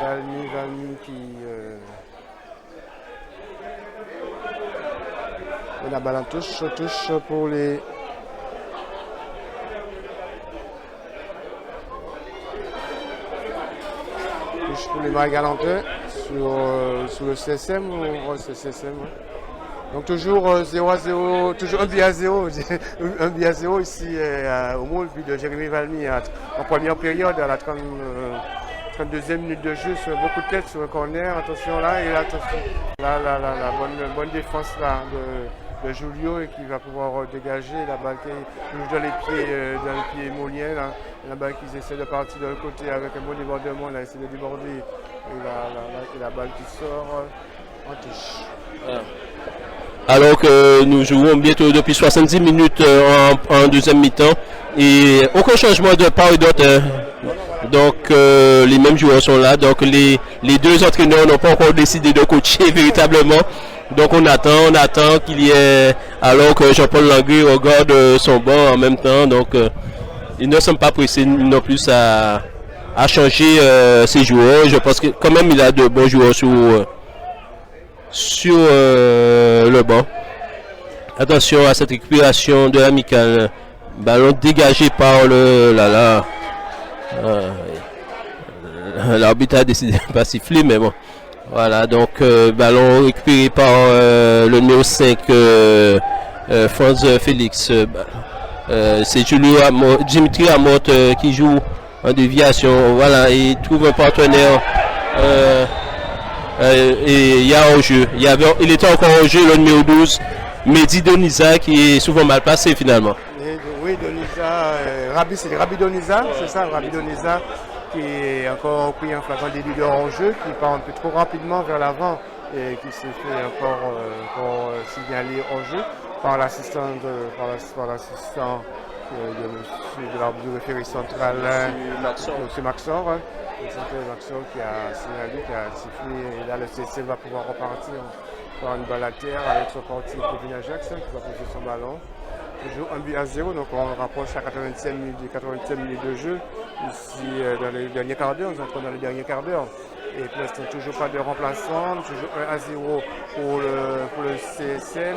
Valmy qui... Et la balle en touche pour les... pour les Marie-Galantais sur le CSM. C'est CSM, ouais. Donc toujours 0-0, toujours 1-0, 1-0 ici au Moule, puis de Jérémy Valmy en première période à la 32e minute de jeu sur beaucoup de têtes sur le corner. Attention là, et là, attention, la bonne défense là de Julio et qui va pouvoir dégager la balle qui touche dans les pieds mouliens. La balle qui essaie de partir de l'autre côté avec un bon débordement, là, essaie de déborder et la balle qui sort en touche. Voilà. Alors que nous jouons bientôt depuis 70 minutes en deuxième mi-temps et aucun changement de part et d'autre. Donc les mêmes joueurs sont là. Donc les deux entraîneurs n'ont pas encore décidé de coacher véritablement. Donc on attend qu'il y ait, alors que Jean-Paul Languet regarde son banc en même temps. Donc ils ne sont pas pressés non plus à changer ses joueurs. Je pense que quand même il a de bons joueurs sur le banc. Attention à cette récupération de l'Amical. Ballon dégagé par l'arbitre a décidé de ne pas siffler, mais bon. Voilà, donc ballon récupéré par le numéro 5 Franz Félix. C'est Dimitri Amot qui joue en déviation. Voilà, il trouve un partenaire. Et il y a un jeu. Il était encore au jeu, le numéro 12, Mehdi Donisa, qui est souvent mal placé finalement. Oui, Donisa, c'est Rabi Donisa, c'est ça, Rabi Donisa, qui est encore pris un flagrant délit de hors-jeu, qui part un peu trop rapidement vers l'avant et qui se fait encore signaler hors-jeu par l'assistant du référé central, M. Maxor. Maxor qui a signalé, qui a sifflé, et là le CC va pouvoir repartir par une balle à terre avec son portier Kevin Ajax qui va poser son ballon. Toujours 1-0, donc on rapproche à 87 minutes de jeu. Ici, dans le dernier quart d'heure, nous entrons dans le dernier quart d'heure. Et pour l'instant, toujours pas de remplaçant, toujours 1-0 pour le CSM.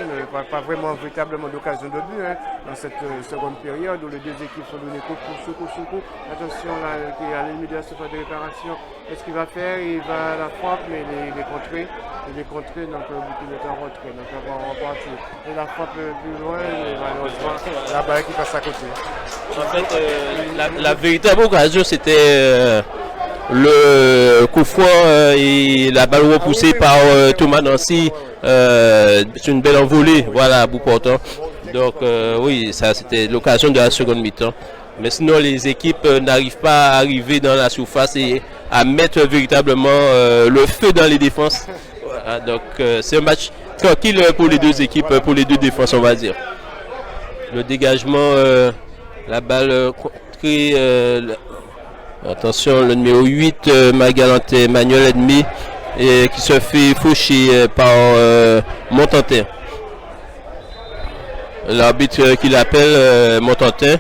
Pas vraiment véritablement d'occasion de but dans cette seconde période où les deux équipes sont données coup sur coup. Attention, là, qui est à l'ennemi de la surface de réparation. Qu'est-ce qu'il va faire? Il va à la frappe, mais il est contré. Donc le but est en retrait. Donc on va repartir. Et la frappe plus loin, et malheureusement, la balle qui passe à côté. En fait, la véritable occasion, c'était le coup franc et la balle repoussée par Thomas Nancy. C'est une belle envolée, voilà, à bout portant. Donc oui, ça c'était l'occasion de la seconde mi-temps. Mais sinon, les équipes n'arrivent pas à arriver dans la surface et à mettre véritablement le feu dans les défenses. Voilà, donc c'est un match tranquille pour les deux équipes, pour les deux défenses, on va dire. Le dégagement, la balle contrée. Attention, le numéro 8, Magalante Manuel ennemi, et qui se fait faucher par Montantin. L'arbitre qui l'appelle Montantin.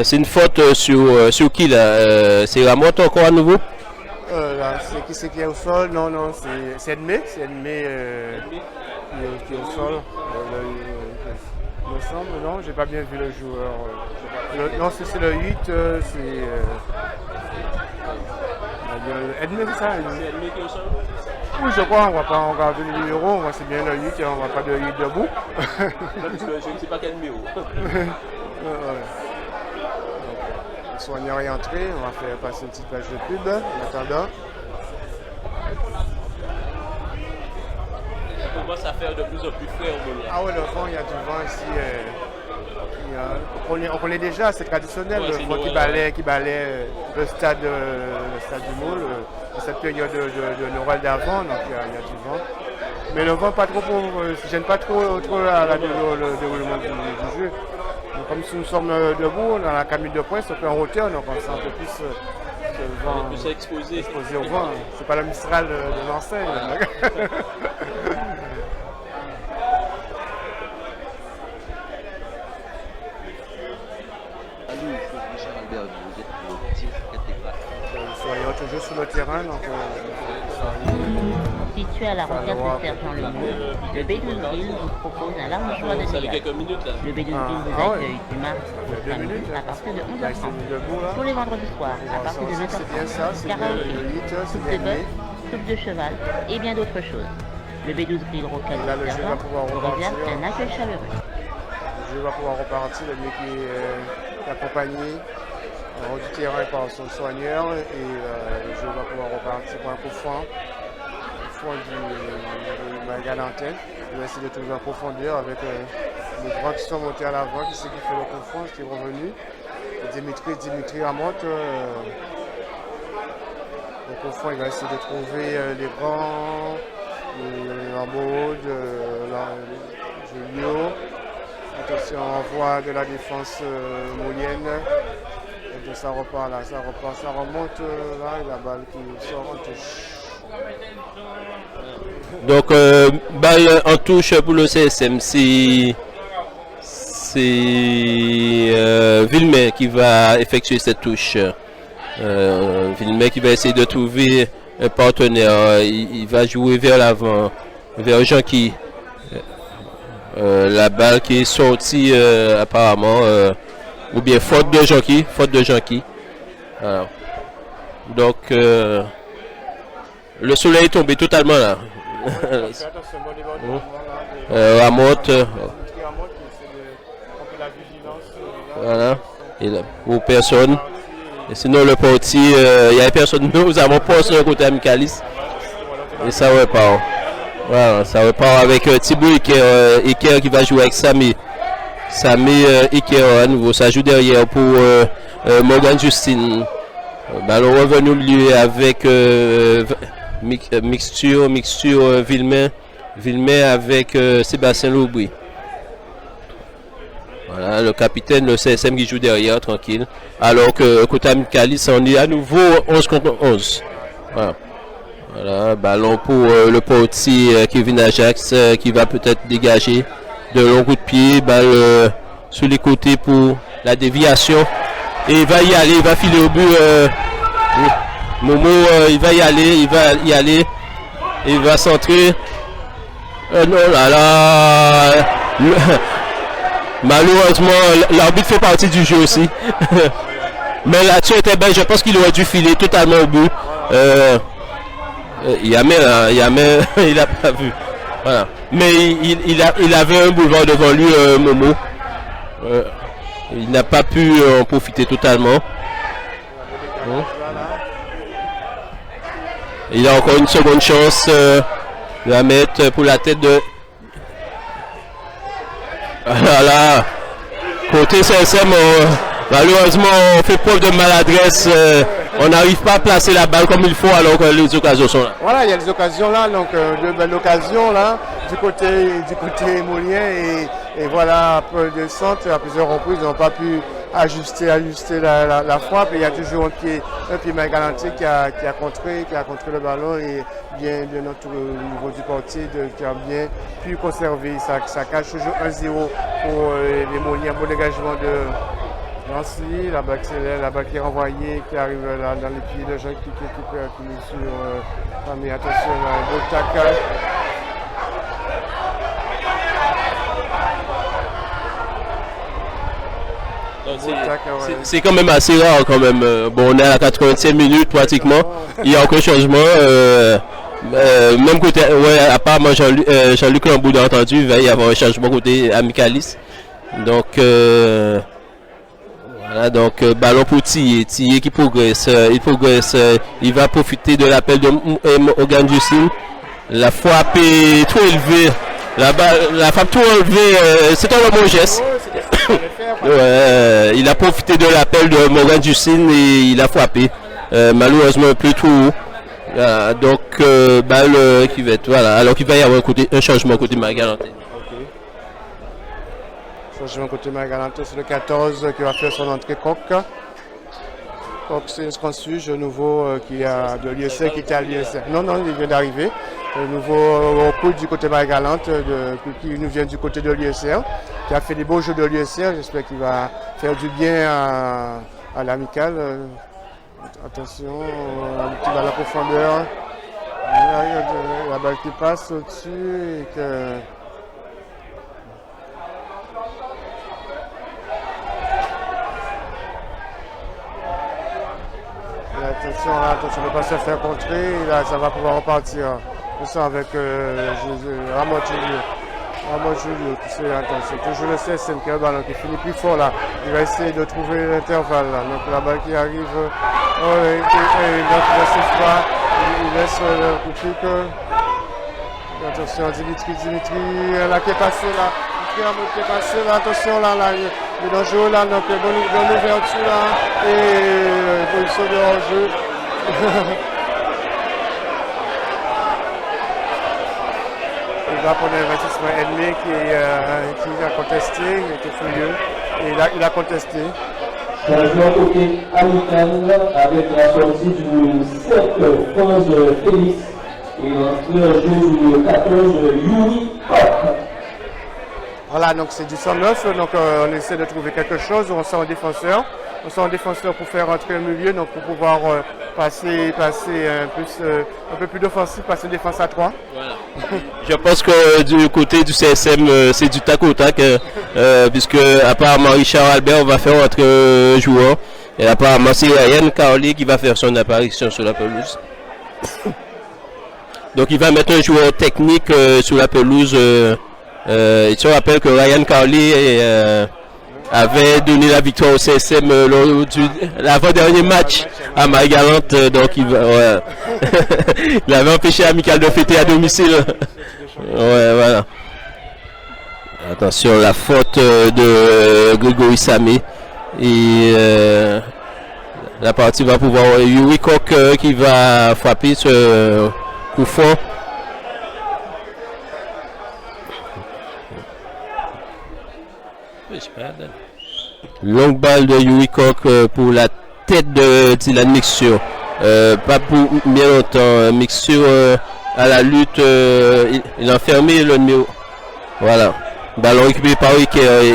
C'est une faute sur qui là? C'est la moto encore à nouveau? C'est qui c'est qui est au sol? Non, c'est Edmé. C'est Edmé qui est au sol. Il me semble, non, j'ai pas bien vu le joueur. Non, c'est le 8, c'est Edmé, c'est ça? C'est Edmé qui est au sol? Oui, je crois, on va pas regarder le numéro, on voit c'est bien le 8 et on va pas de 8 debout. Je ne sais pas quel numéro. Le soigneur est entré, on va faire passer une petite page de pub en attendant. On commence à faire de plus en plus frais au Moulin. Ah ouais, le vent, il y a du vent ici. On connaît déjà, c'est traditionnel, le vent qui balaie le stade du Moule, cette période de Noël d'avant, donc il y a du vent. Mais le vent pas trop gêne pas trop le déroulement du jeu. Donc, comme si nous sommes debout dans la cabine de presse, on peut en hauteur, donc on sent un peu plus le vent exposé au vent. C'est pas le Mistral de l'enseigne. Soyons toujours sur le terrain, donc situé à la rocade de Sergent-le-Moule, le B12 Grill vous propose un large choix de grillades. Le B12 Grill vous accueille du mardi au samedi à partir de 11h30. Tous les vendredis soirs, à partir de 20h30, karaoké, soupe de bœuf, soupe de cheval et bien d'autres choses. Le B12 Grill Rocade de Sergent vous réserve un accueil chaleureux. Le jeu va pouvoir repartir, le mieux qui est accompagné du terrain par son soigneur et le jeu va pouvoir repartir pour un coup franc. Du Magalantais. Il va essayer de trouver en profondeur avec les grands qui sont montés à l'avant, qui c'est qui fait le coup franc, qui est revenu. Et Dimitri Amot. Au coup franc, il va essayer de trouver les grands, Lambaud, Julio. Attention, on voit de la défense moulienne. Et donc ça repart là, ça remonte là, et la balle qui sort en touche. Donc, balle en touche pour le CSM, c'est Villemay qui va effectuer cette touche. Villemay qui va essayer de trouver un partenaire. Il va jouer vers l'avant, vers Jean-Qui. La balle qui est sortie apparemment, ou bien faute de Jean-Qui. Donc, le soleil est tombé totalement là. Ramotte. Voilà. Et là, pour personne. Et sinon, le portier, il n'y avait personne. Nous avons posé un côté Amicalis. Et ça repart. Voilà, ça repart avec Thibaut Iker qui va jouer avec Sami. Sami Iker à nouveau. Ça joue derrière pour Morgan Justine. Ballon revenu au milieu avec mixture Villemin avec Sébastien Loubry. Voilà, le capitaine, le CSM qui joue derrière, tranquille. Alors que côté Amicalis, on est à nouveau 11 contre 11. Voilà. Voilà, ballon pour le portier Kevin Ajax qui va peut-être dégager de longs coups de pied. Balle sur les côtés pour la déviation. Et il va y aller, il va filer au but. Momo, il va y aller, il va centrer. Non, là. Malheureusement, l'arbitre fait partie du jeu aussi. Mais là-dessus était belle, je pense qu'il aurait dû filer totalement au but. Yamé, il n'a pas vu. Voilà. Mais il avait un boulevard devant lui, Momo. Il n'a pas pu en profiter totalement. Bon. Il a encore une seconde chance de la mettre pour la tête de... Voilà. Côté CSM, malheureusement, on fait preuve de maladresse. On n'arrive pas à placer la balle comme il faut alors que les occasions sont là. Voilà, il y a des occasions là, donc de belles occasions là, du côté Moulien et voilà, un peu de centre, à plusieurs reprises, ils n'ont pas pu ajuster la frappe. Et il y a toujours un pied Magalanté qui a contré le ballon et bien de notre niveau du portier qui a bien pu conserver. Ça cache toujours 1-0 pour les Mouliens, bon dégagement de Nancy, la balle qui est renvoyée, qui arrive là dans les pieds de Jean qui est sur mais attention, un beau tackle. C'est quand même assez rare quand même. Bon, on est à la 80e minute pratiquement. Il y a aucun changement. Même côté, à part moi, Jean-Luc Lamboud a entendu, il va y avoir un changement côté Amicalis. Donc, voilà, donc ballon pour Thier qui progresse. Il va profiter de l'appel de Morgan Justine. La frappe est trop élevée. La frappe trop élevée, c'est un bon geste. Il a profité de l'appel de Morgan Justine et il a frappé. Malheureusement un peu trop haut. Donc balle qui va être voilà. Alors qu'il va y avoir un changement côté Magalanté. Changement côté Magalanté, c'est le 14 qui va faire son entrée Coq. Coq c'est un transfuge nouveau qui a de l'IEC qui était à l'IEC. Non, il vient d'arriver. Le nouveau recrue du côté Magalanté qui nous vient du côté de l'IEC, qui a fait des beaux jeux de l'IEC. J'espère qu'il va faire du bien à l'amical. Attention, un petit dans la profondeur. La balle qui passe au-dessus et que... Attention, ne pas se faire contrer, et là ça va pouvoir repartir. Nous sommes avec Ramon Julio qui se attention. Toujours le CSM qui a le ballon qui finit plus fort là. Il va essayer de trouver l'intervalle là. Donc la balle qui arrive. Donc il laisse le coup attention Dimitri là qui est passé là. Qui est passé là, attention là, le danger là, donc bonne ouverture là, et position de hors-jeu. Il va prendre un investissement ennemi qui a contesté, il était furieux, et il a contesté. Changement côté amical avec la sortie du 7 France Félix et l'entrée du 14 Yuri Pop. Voilà, donc c'est du 109, donc on essaie de trouver quelque chose, on sent un défenseur pour faire rentrer le milieu, donc pour pouvoir passer un peu plus d'offensif, passer défense à 3. Voilà. Je pense que du côté du CSM, c'est du tac au tac, puisque apparemment Richard Albert va faire rentrer un joueur, et apparemment c'est Ryan Carly qui va faire son apparition sur la pelouse. Donc il va mettre un joueur technique sur la pelouse. Il se rappelle que Ryan Carley avait donné la victoire au CSM lors du l'avant-dernier match à Marie-Galante. Donc il avait empêché Amical de fêter à domicile. Ouais, voilà. Attention, la faute de Grégory Samé. Et la partie va pouvoir Yuri Koch qui va frapper ce coup fort. Longue balle de Yuri Koch pour la tête de Dylan Mixture. Pas pour bien longtemps. Mixture à la lutte. Il a enfermé le numéro. Voilà. Ballon récupéré par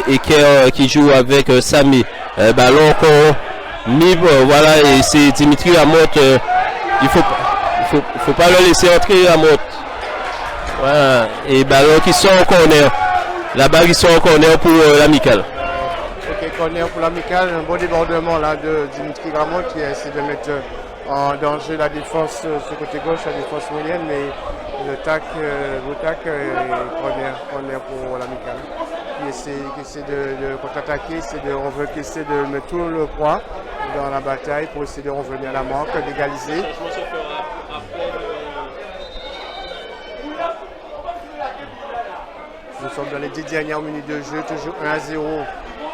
Eker qui joue avec Samy. Ballon encore mis. Voilà. Et c'est Dimitri Lamotte. Il faut pas le laisser entrer Lamotte. Voilà. Et ballon qui sort en corner. La balle qui sort en corner pour l'Amical. Ok, corner pour l'Amical. Un bon débordement là de Dimitri Lamotte qui essaie de mettre en danger la défense sur côté gauche, la défense moyenne, mais le tac corner pour l'Amical. Qui essaie de contre-attaquer, qui essaie de mettre tout le poids dans la bataille pour essayer de revenir à la marque, d'égaliser. Nous sommes dans les 10 dernières minutes de jeu, toujours 1-0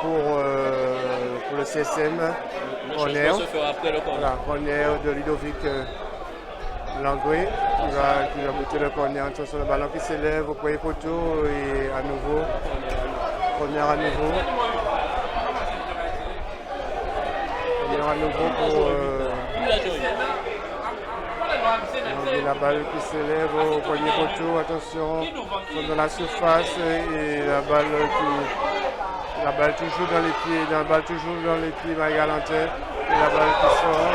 pour le CSM. Corner. Voilà, corner de Ludovic Langué qui va buter le corner. Attention, le ballon qui s'élève au premier poteau et à nouveau. Corner à nouveau. Corner à nouveau pour la balle qui s'élève au premier poteau. Attention, dans la surface et la balle toujours dans les pieds, Marie-Galante. Et la balle qui sort,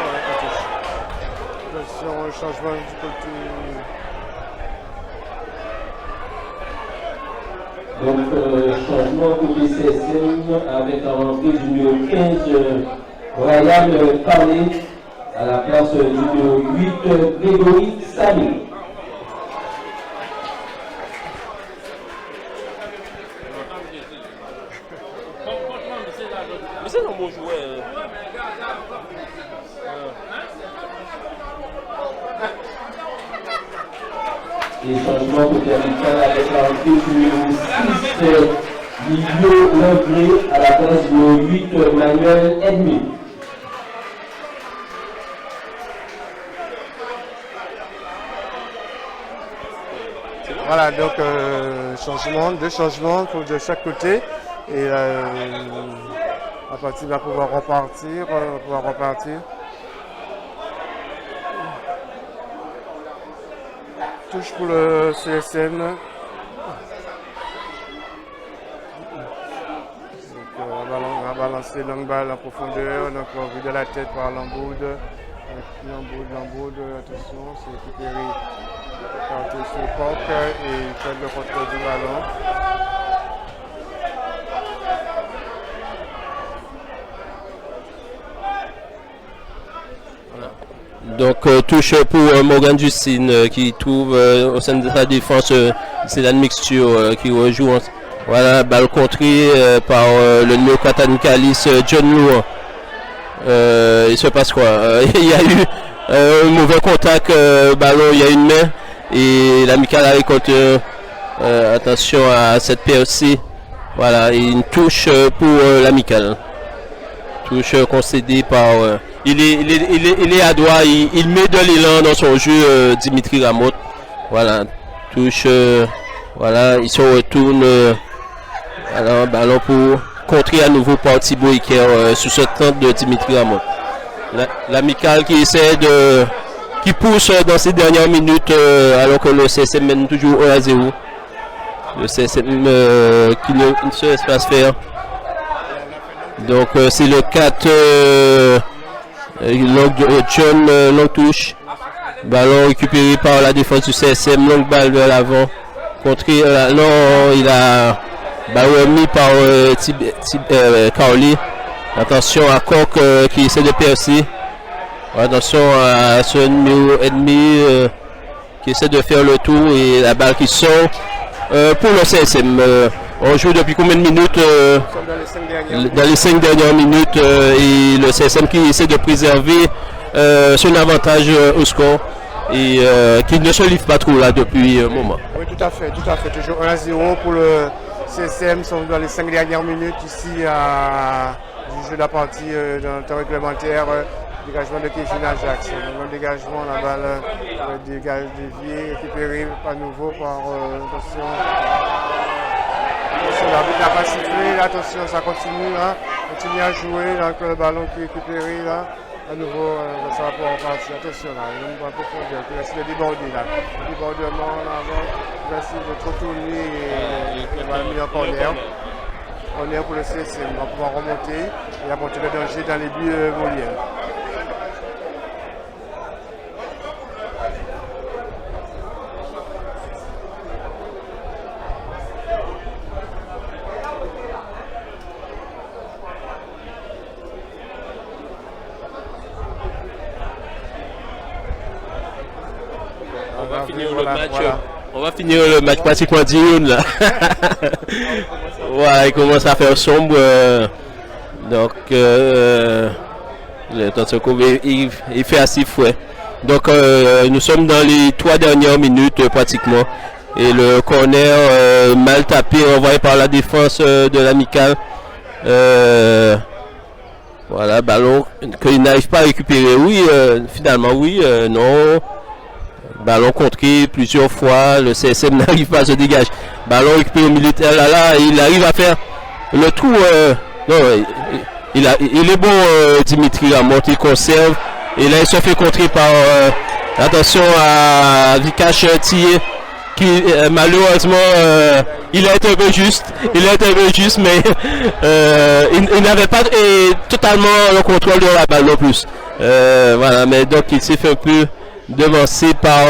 attention, changement du côté. Donc, changement côté CSM avec la rentrée du numéro 15, Ryan Carley, à la place du numéro 8, Grégory Samy. Mais c'est un bon joueur. Et changement côté Amical avec la rentrée du numéro 6, Livio Langré, à la place du 8, Manuel Edmy. Voilà, donc deux changements de chaque côté. Et la partie va pouvoir repartir. Touche pour le CSM. Donc, on va balancer longue balle en profondeur. Donc vu de la tête par Lamboud. Lamboud, attention, c'est récupéré par sur Koch et il fait le contrôle du ballon. Donc touche pour Morgan Justine qui trouve au sein de sa défense c'est la mixture qui rejoue. Voilà, balle contrée par le numéro 4 Nicalis John Lour. Il se passe quoi? Il y a eu un mauvais contact, ballon, il y a une main et l'Amical a récolté. Attention à cette PRC. Voilà, et une touche pour l'Amical. Touche concédée par. Il est adroit, il met de l'élan dans son jeu, Dimitri Lamotte. Voilà, touche. Voilà, il se retourne. Voilà, ballon pour contrer à nouveau par Thibaut Iker sous ce temps de Dimitri Lamotte. L'Amical qui essaie de. Qui pousse dans ces dernières minutes alors que le CSM mène toujours 1-0. Le CSM qui ne se laisse pas faire. Donc c'est le 4 John long touche. Ballon récupéré par la défense du CSM, longue balle vers l'avant. Contré, non, il a ballon mis par Carly. Attention à Koch qui essaie de percer. Attention à ce numéro ennemi qui essaie de faire le tour et la balle qui sort pour le CSM. On joue depuis combien de minutes dans les 5 dernières minutes et le CSM qui essaie de préserver son avantage au score et qui ne se livre pas trop là depuis un moment. Oui, tout à fait. Toujours 1-0 pour le CSM. Sont dans les 5 dernières minutes ici du jeu de la partie dans le temps réglementaire. Dégagement de Kevin Ajax. Le dégagement, la balle déviée, récupérée à nouveau par attention. L'arbitre n'a pas sifflé, attention, ça continue, continue à jouer, donc le ballon qui est récupéré là. À nouveau, ça va pouvoir repartir. Attention là, il va profondeur, il va essayer de déborder là. Le débordement là, il va essayer de trop tourner et il va le mettre en corner. Corner pour le CSM, il va pouvoir remonter et apporter le danger dans les buts moliens. On va finir le match pratiquement 10 là. Ouais, il commence à faire sombre. Donc, il fait assez fouet. Donc, nous sommes dans les 3 dernières minutes pratiquement. Et le corner mal tapé, envoyé par la défense de l'Amicale. Voilà, ballon qu'il n'arrive pas à récupérer. Oui, finalement, oui, non. Ballon contré plusieurs fois, le CSM n'arrive pas à se dégager. Ballon récupéré au milieu de là, il arrive à faire le trou. Non, il est bon, Dimitri Lamont, il conserve. Et là, il se fait contrer par, attention à Vikash Thier, qui malheureusement, il a été un peu juste. Mais il n'avait pas totalement le contrôle de la balle non plus. Voilà, mais donc il s'est fait un peu devancé par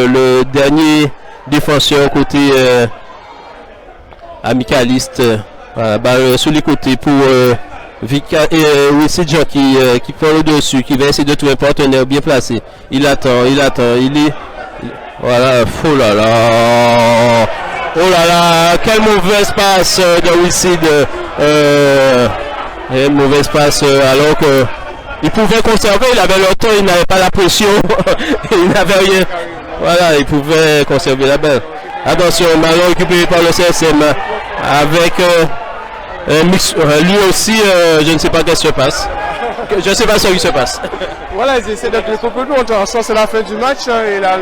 le dernier défenseur côté amicaliste. Voilà, balle sur les côtés pour c'est Jean qui prend le dessus, qui va essayer de trouver un partenaire bien placé. Il attend, il est... Voilà, oh là là, quelle mauvaise passe de Wilsid. Une mauvaise passe alors que il pouvait conserver, il avait le temps, il n'avait pas la pression, il n'avait rien. Voilà, il pouvait conserver la balle. Attention, ballon récupéré par le CSM avec lui aussi, je ne sais pas qu'est-ce qui se passe. Je ne sais pas ce qui se passe. Voilà, ils essaient d'être les peu nous. C'est la fin du match. Et là,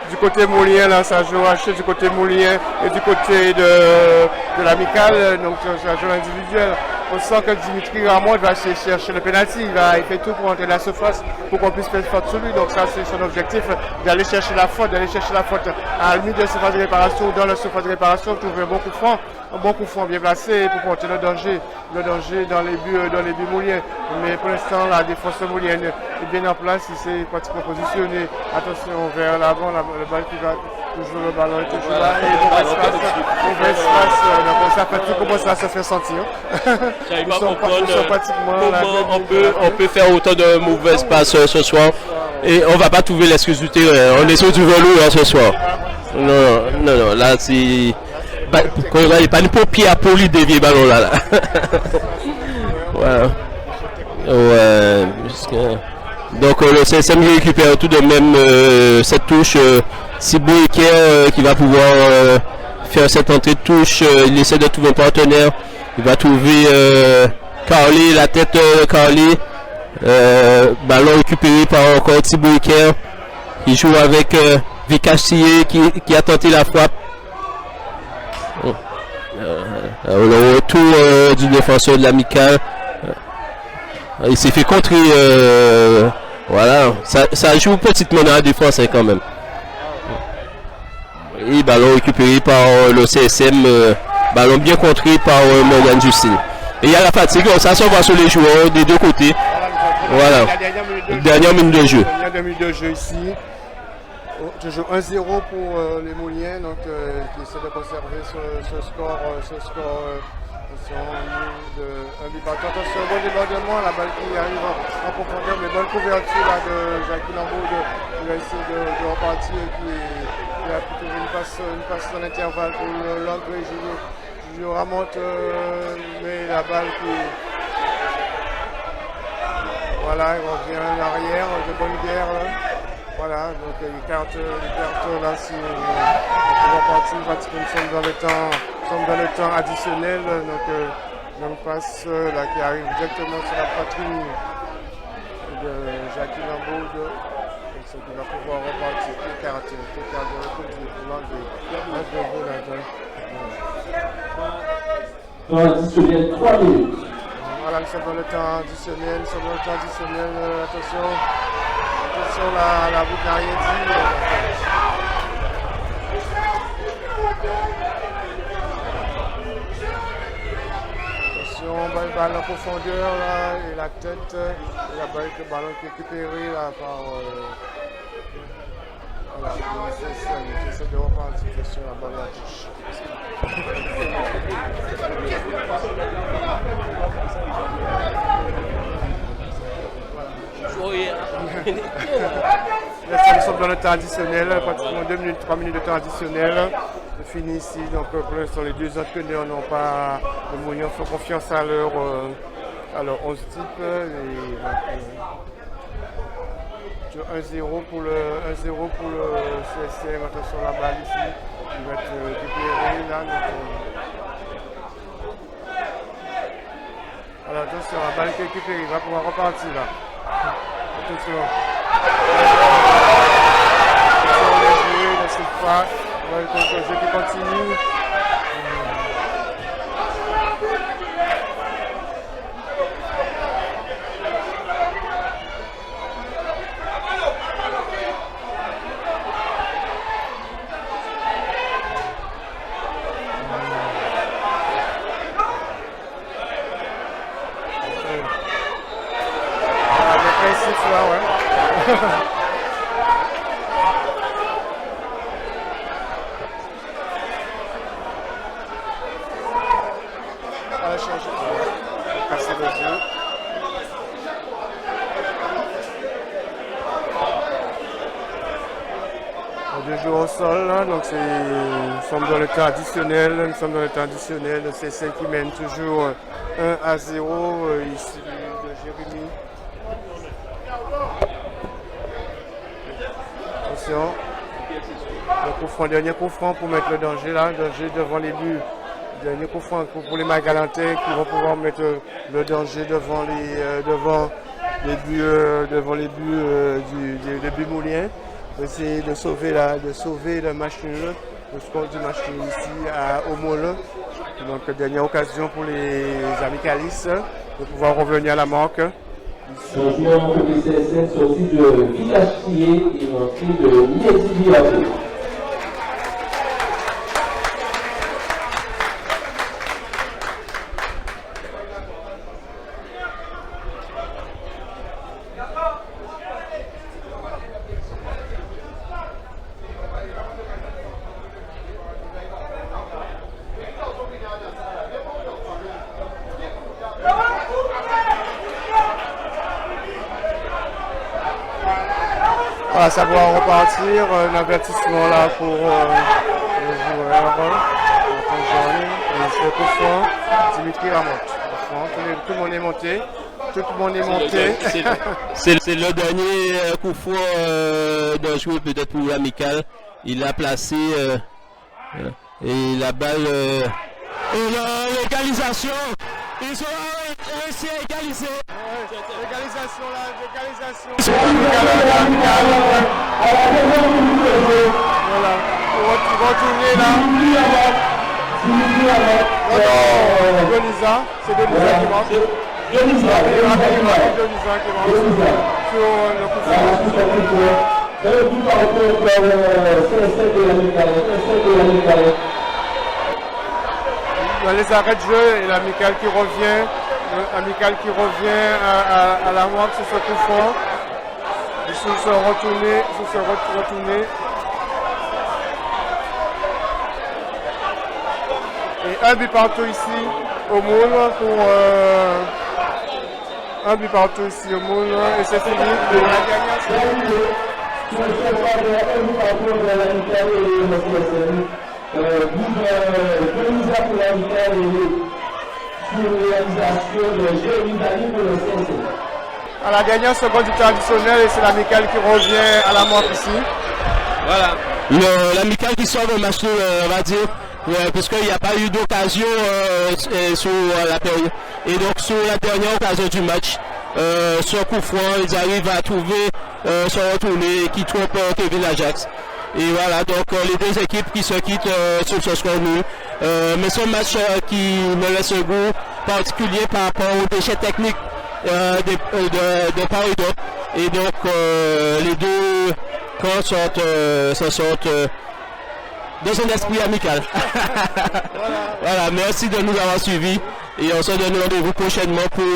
du côté moulien, là, ça joue haché du côté moulien et du côté de l'amicale. Donc, ça joue individuel. On sent que Dimitri Ramon va chercher le pénalty. Il fait tout pour entrer dans la surface pour qu'on puisse faire faute sur lui. Donc, ça, c'est son objectif d'aller chercher la faute, à la limite de la surface de réparation ou dans la surface de réparation, trouver un bon coup franc bien placé pour porter le danger dans les buts mouliens. Mais pour l'instant, la défense moulienne est bien en place, il s'est pratiquement positionné. Attention vers l'avant, le ballon qui va toujours, le ballon est toujours là. Et mauvais espace, donc ça fait tout commence à se faire sentir. J'arrive pas à comprendre comment on peut faire autant de mauvais passes ce soir. Et on va pas trouver l'excuse du terrain, on est sur du velours ce soir. Non, là c'est... Il n'y a pas une paupière à poli dévier le ballon là. Voilà. Ouais. Donc le CSM récupère tout de même cette touche. Thibaut Eker qui va pouvoir faire cette entrée de touche. Il essaie de trouver un partenaire. Il va trouver Carly, la tête de Carly. Ballon récupéré par encore Thibaut Eker. Il joue avec Vikash Thier qui a tenté la frappe. Le retour du défenseur de l'amicale. Il s'est fait contrer. Voilà, ça joue petitement dans la défense quand même. Et ballon récupéré par le CSM. Ballon bien contré par Morgan Justine. Et il y a la fatigue, ça se voit sur les joueurs des deux côtés. Voilà, dernière minute de jeu. Dernière minute de jeu ici. toujours 1-0 pour les Mouliens, donc qui essaient de conserver ce score. De un but partout. Attention, bon débordement, la balle qui arrive en profondeur, mais bonne couverture là, de Jacques Lambeau qui va essayer de repartir et qui a plutôt une passe en intervalle pour l'Anglais. Je remonte, mais la balle qui. Voilà, il revient en arrière, de bonne guerre. Là. Voilà, donc les cartes là, si on va partir, pratiquement nous sommes dans le temps additionnel, donc une passe là qui arrive directement sur la poitrine de Jacques Lambeau, ce qui va pouvoir repartir, les cartes de continuer pour l'enlever. Temps additionnel 3 minutes. Voilà, nous sommes dans le temps additionnel, attention. Attention, la route n'a rien dit. Attention, balle en profondeur là, et la tête, et la balle, le ballon qui est récupéré là, par. Voilà, j'essaie de repartir sur la balle à la touche. Nous sommes dans le temps additionnel, pratiquement 2 minutes, 3 minutes de temps additionnel. C'est fini ici, donc pour l'instant les deux entraîneurs n'ont pas de moyens, font confiance à leur 11 type. Et 1-0 pour le CSM, attention la balle ici, il va être récupéré là. Alors attention, la balle qui est récupérée, il va pouvoir repartir là. Attention. Attention, on est joué, ne sais pas. On va le jeu qui continue. Donc nous sommes dans le temps additionnel, le CSM qui mène toujours 1-0 ici de Jérémy. Attention, dernier coup franc pour mettre le danger là, devant les buts. Dernier coup franc pour les Magalantais qui vont pouvoir mettre le danger devant les buts des buts mouliens. Essayer de sauver le match nul, le score du match nul ici au Moule. Donc dernière occasion pour les amicalistes de pouvoir revenir à la marque. Changement pour les CSM sorti de Village-Thier et entrée de Niézi-Biato. Voilà, ça va repartir, un avertissement là pour le joueur. C'est le coup franc, Dimitri Ramotte. Tout le monde est monté. C'est le dernier coup franc d'un joueur peut-être pour l'amical. Il a placé et la balle et l'égalisation. Ils ont réussi à égaliser. L'égalisation là, l'égalisation. Voilà, ils vont tourner là. Non, Denisa, c'est Denisa qui marque. Denisa qui marque sur le coup dans les arrêts de jeu et l'amical qui revient. À la marque sur ce coup franc. Ils se sont retournés. un but partout ici au moule pour un but partout ici au moule et c'est fini. La gagnante, à la gagnante seconde du traditionnel et c'est l'amical qui revient à la manque ici. Voilà. L'amical qui sauve le match, on va dire, puisqu'il n'y a pas eu d'occasion sur la période. Et donc sur la dernière occasion du match, sur coup franc, ils arrivent à trouver son retourné qui trompe Kevin Ajax. Et voilà, donc les deux équipes qui se quittent sur ce score nul. Mais ce match qui me laisse un goût particulier par rapport aux déchets techniques de part et d'autre. Et donc les deux camps sortent dans un esprit amical. Voilà, merci de nous avoir suivis et on se donne rendez-vous prochainement pour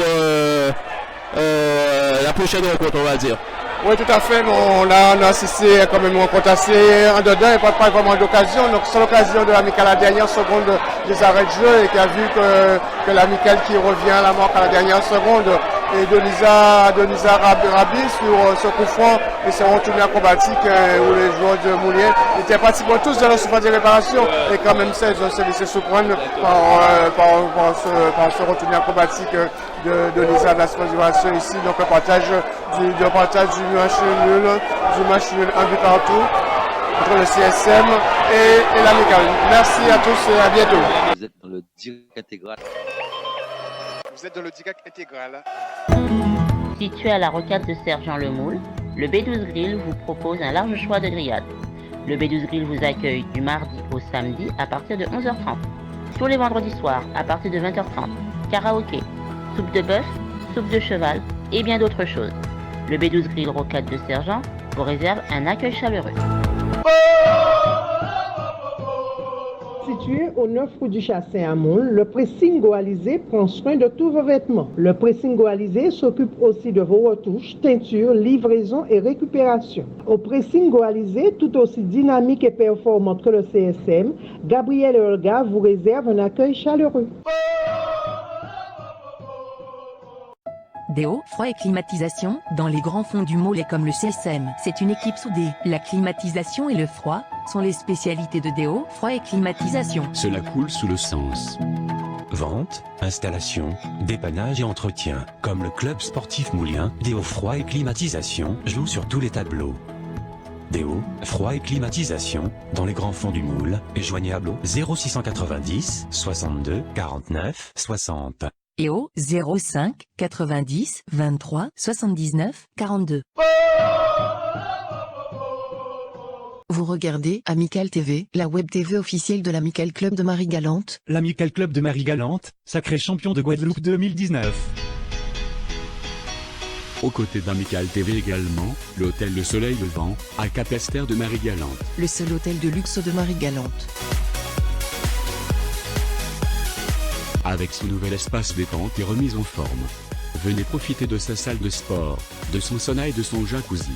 la prochaine rencontre, on va dire. Oui, tout à fait. On a assisté quand même une rencontre assez en dedans et pas vraiment d'occasion. Donc, c'est l'occasion de l'amical à la dernière seconde des arrêts de jeu et qui a vu que l'amical qui revient à la marque à la dernière seconde et Denisa Rabi sur ce coup franc et c'est un tournoi acrobatique où les joueurs de Moulien étaient pratiquement tous dans la surface de réparation et quand même ça, ils ont se laissé surprendre par ce retourné acrobatique de Denisa de la surface de réparation ici. Donc, le partage du match nul, un but partout entre le CSM et l'amical. Merci à tous et à bientôt. Vous êtes dans le direct intégral. Vous êtes dans le direct intégral. Situé à la rocade de Sergent Lemoule, le B12 Grill vous propose un large choix de grillades. Le B12 Grill vous accueille du mardi au samedi à partir de 11h30. Tous les vendredis soirs à partir de 20h30. Karaoké, soupe de bœuf, soupe de cheval et bien d'autres choses. Le B12 Grill Rocade de Sergent vous réserve un accueil chaleureux. Situé au 9 rue du Chassin à Moule, le pressing Goalisé prend soin de tous vos vêtements. Le pressing Goalisé s'occupe aussi de vos retouches, teintures, livraison et récupération. Au pressing Goalisé, tout aussi dynamique et performante que le CSM, Gabriel Olga vous réserve un accueil chaleureux. Déo, froid et climatisation, dans les grands fonds du Mollet comme le CSM, c'est une équipe soudée. La climatisation et le froid sont les spécialités de Déo, froid et climatisation. Cela coule sous le sens. Vente, installation, dépannage et entretien, comme le club sportif moulien, Déo froid et climatisation joue sur tous les tableaux. Déo, froid et climatisation, dans les grands fonds du moule, est joignable au 0690 62 49 60. Et au 05 90 23 79 42. Vous regardez Amical TV, la web TV officielle de l'Amical Club de Marie-Galante. L'Amical Club de Marie-Galante, sacré champion de Guadeloupe 2019. Aux côtés d'Amical TV également, l'hôtel Le Soleil Levant, à Capesterre de Marie-Galante. Le seul hôtel de luxe de Marie-Galante. Avec son nouvel espace détente et remise en forme. Venez profiter de sa salle de sport, de son sauna et de son jacuzzi.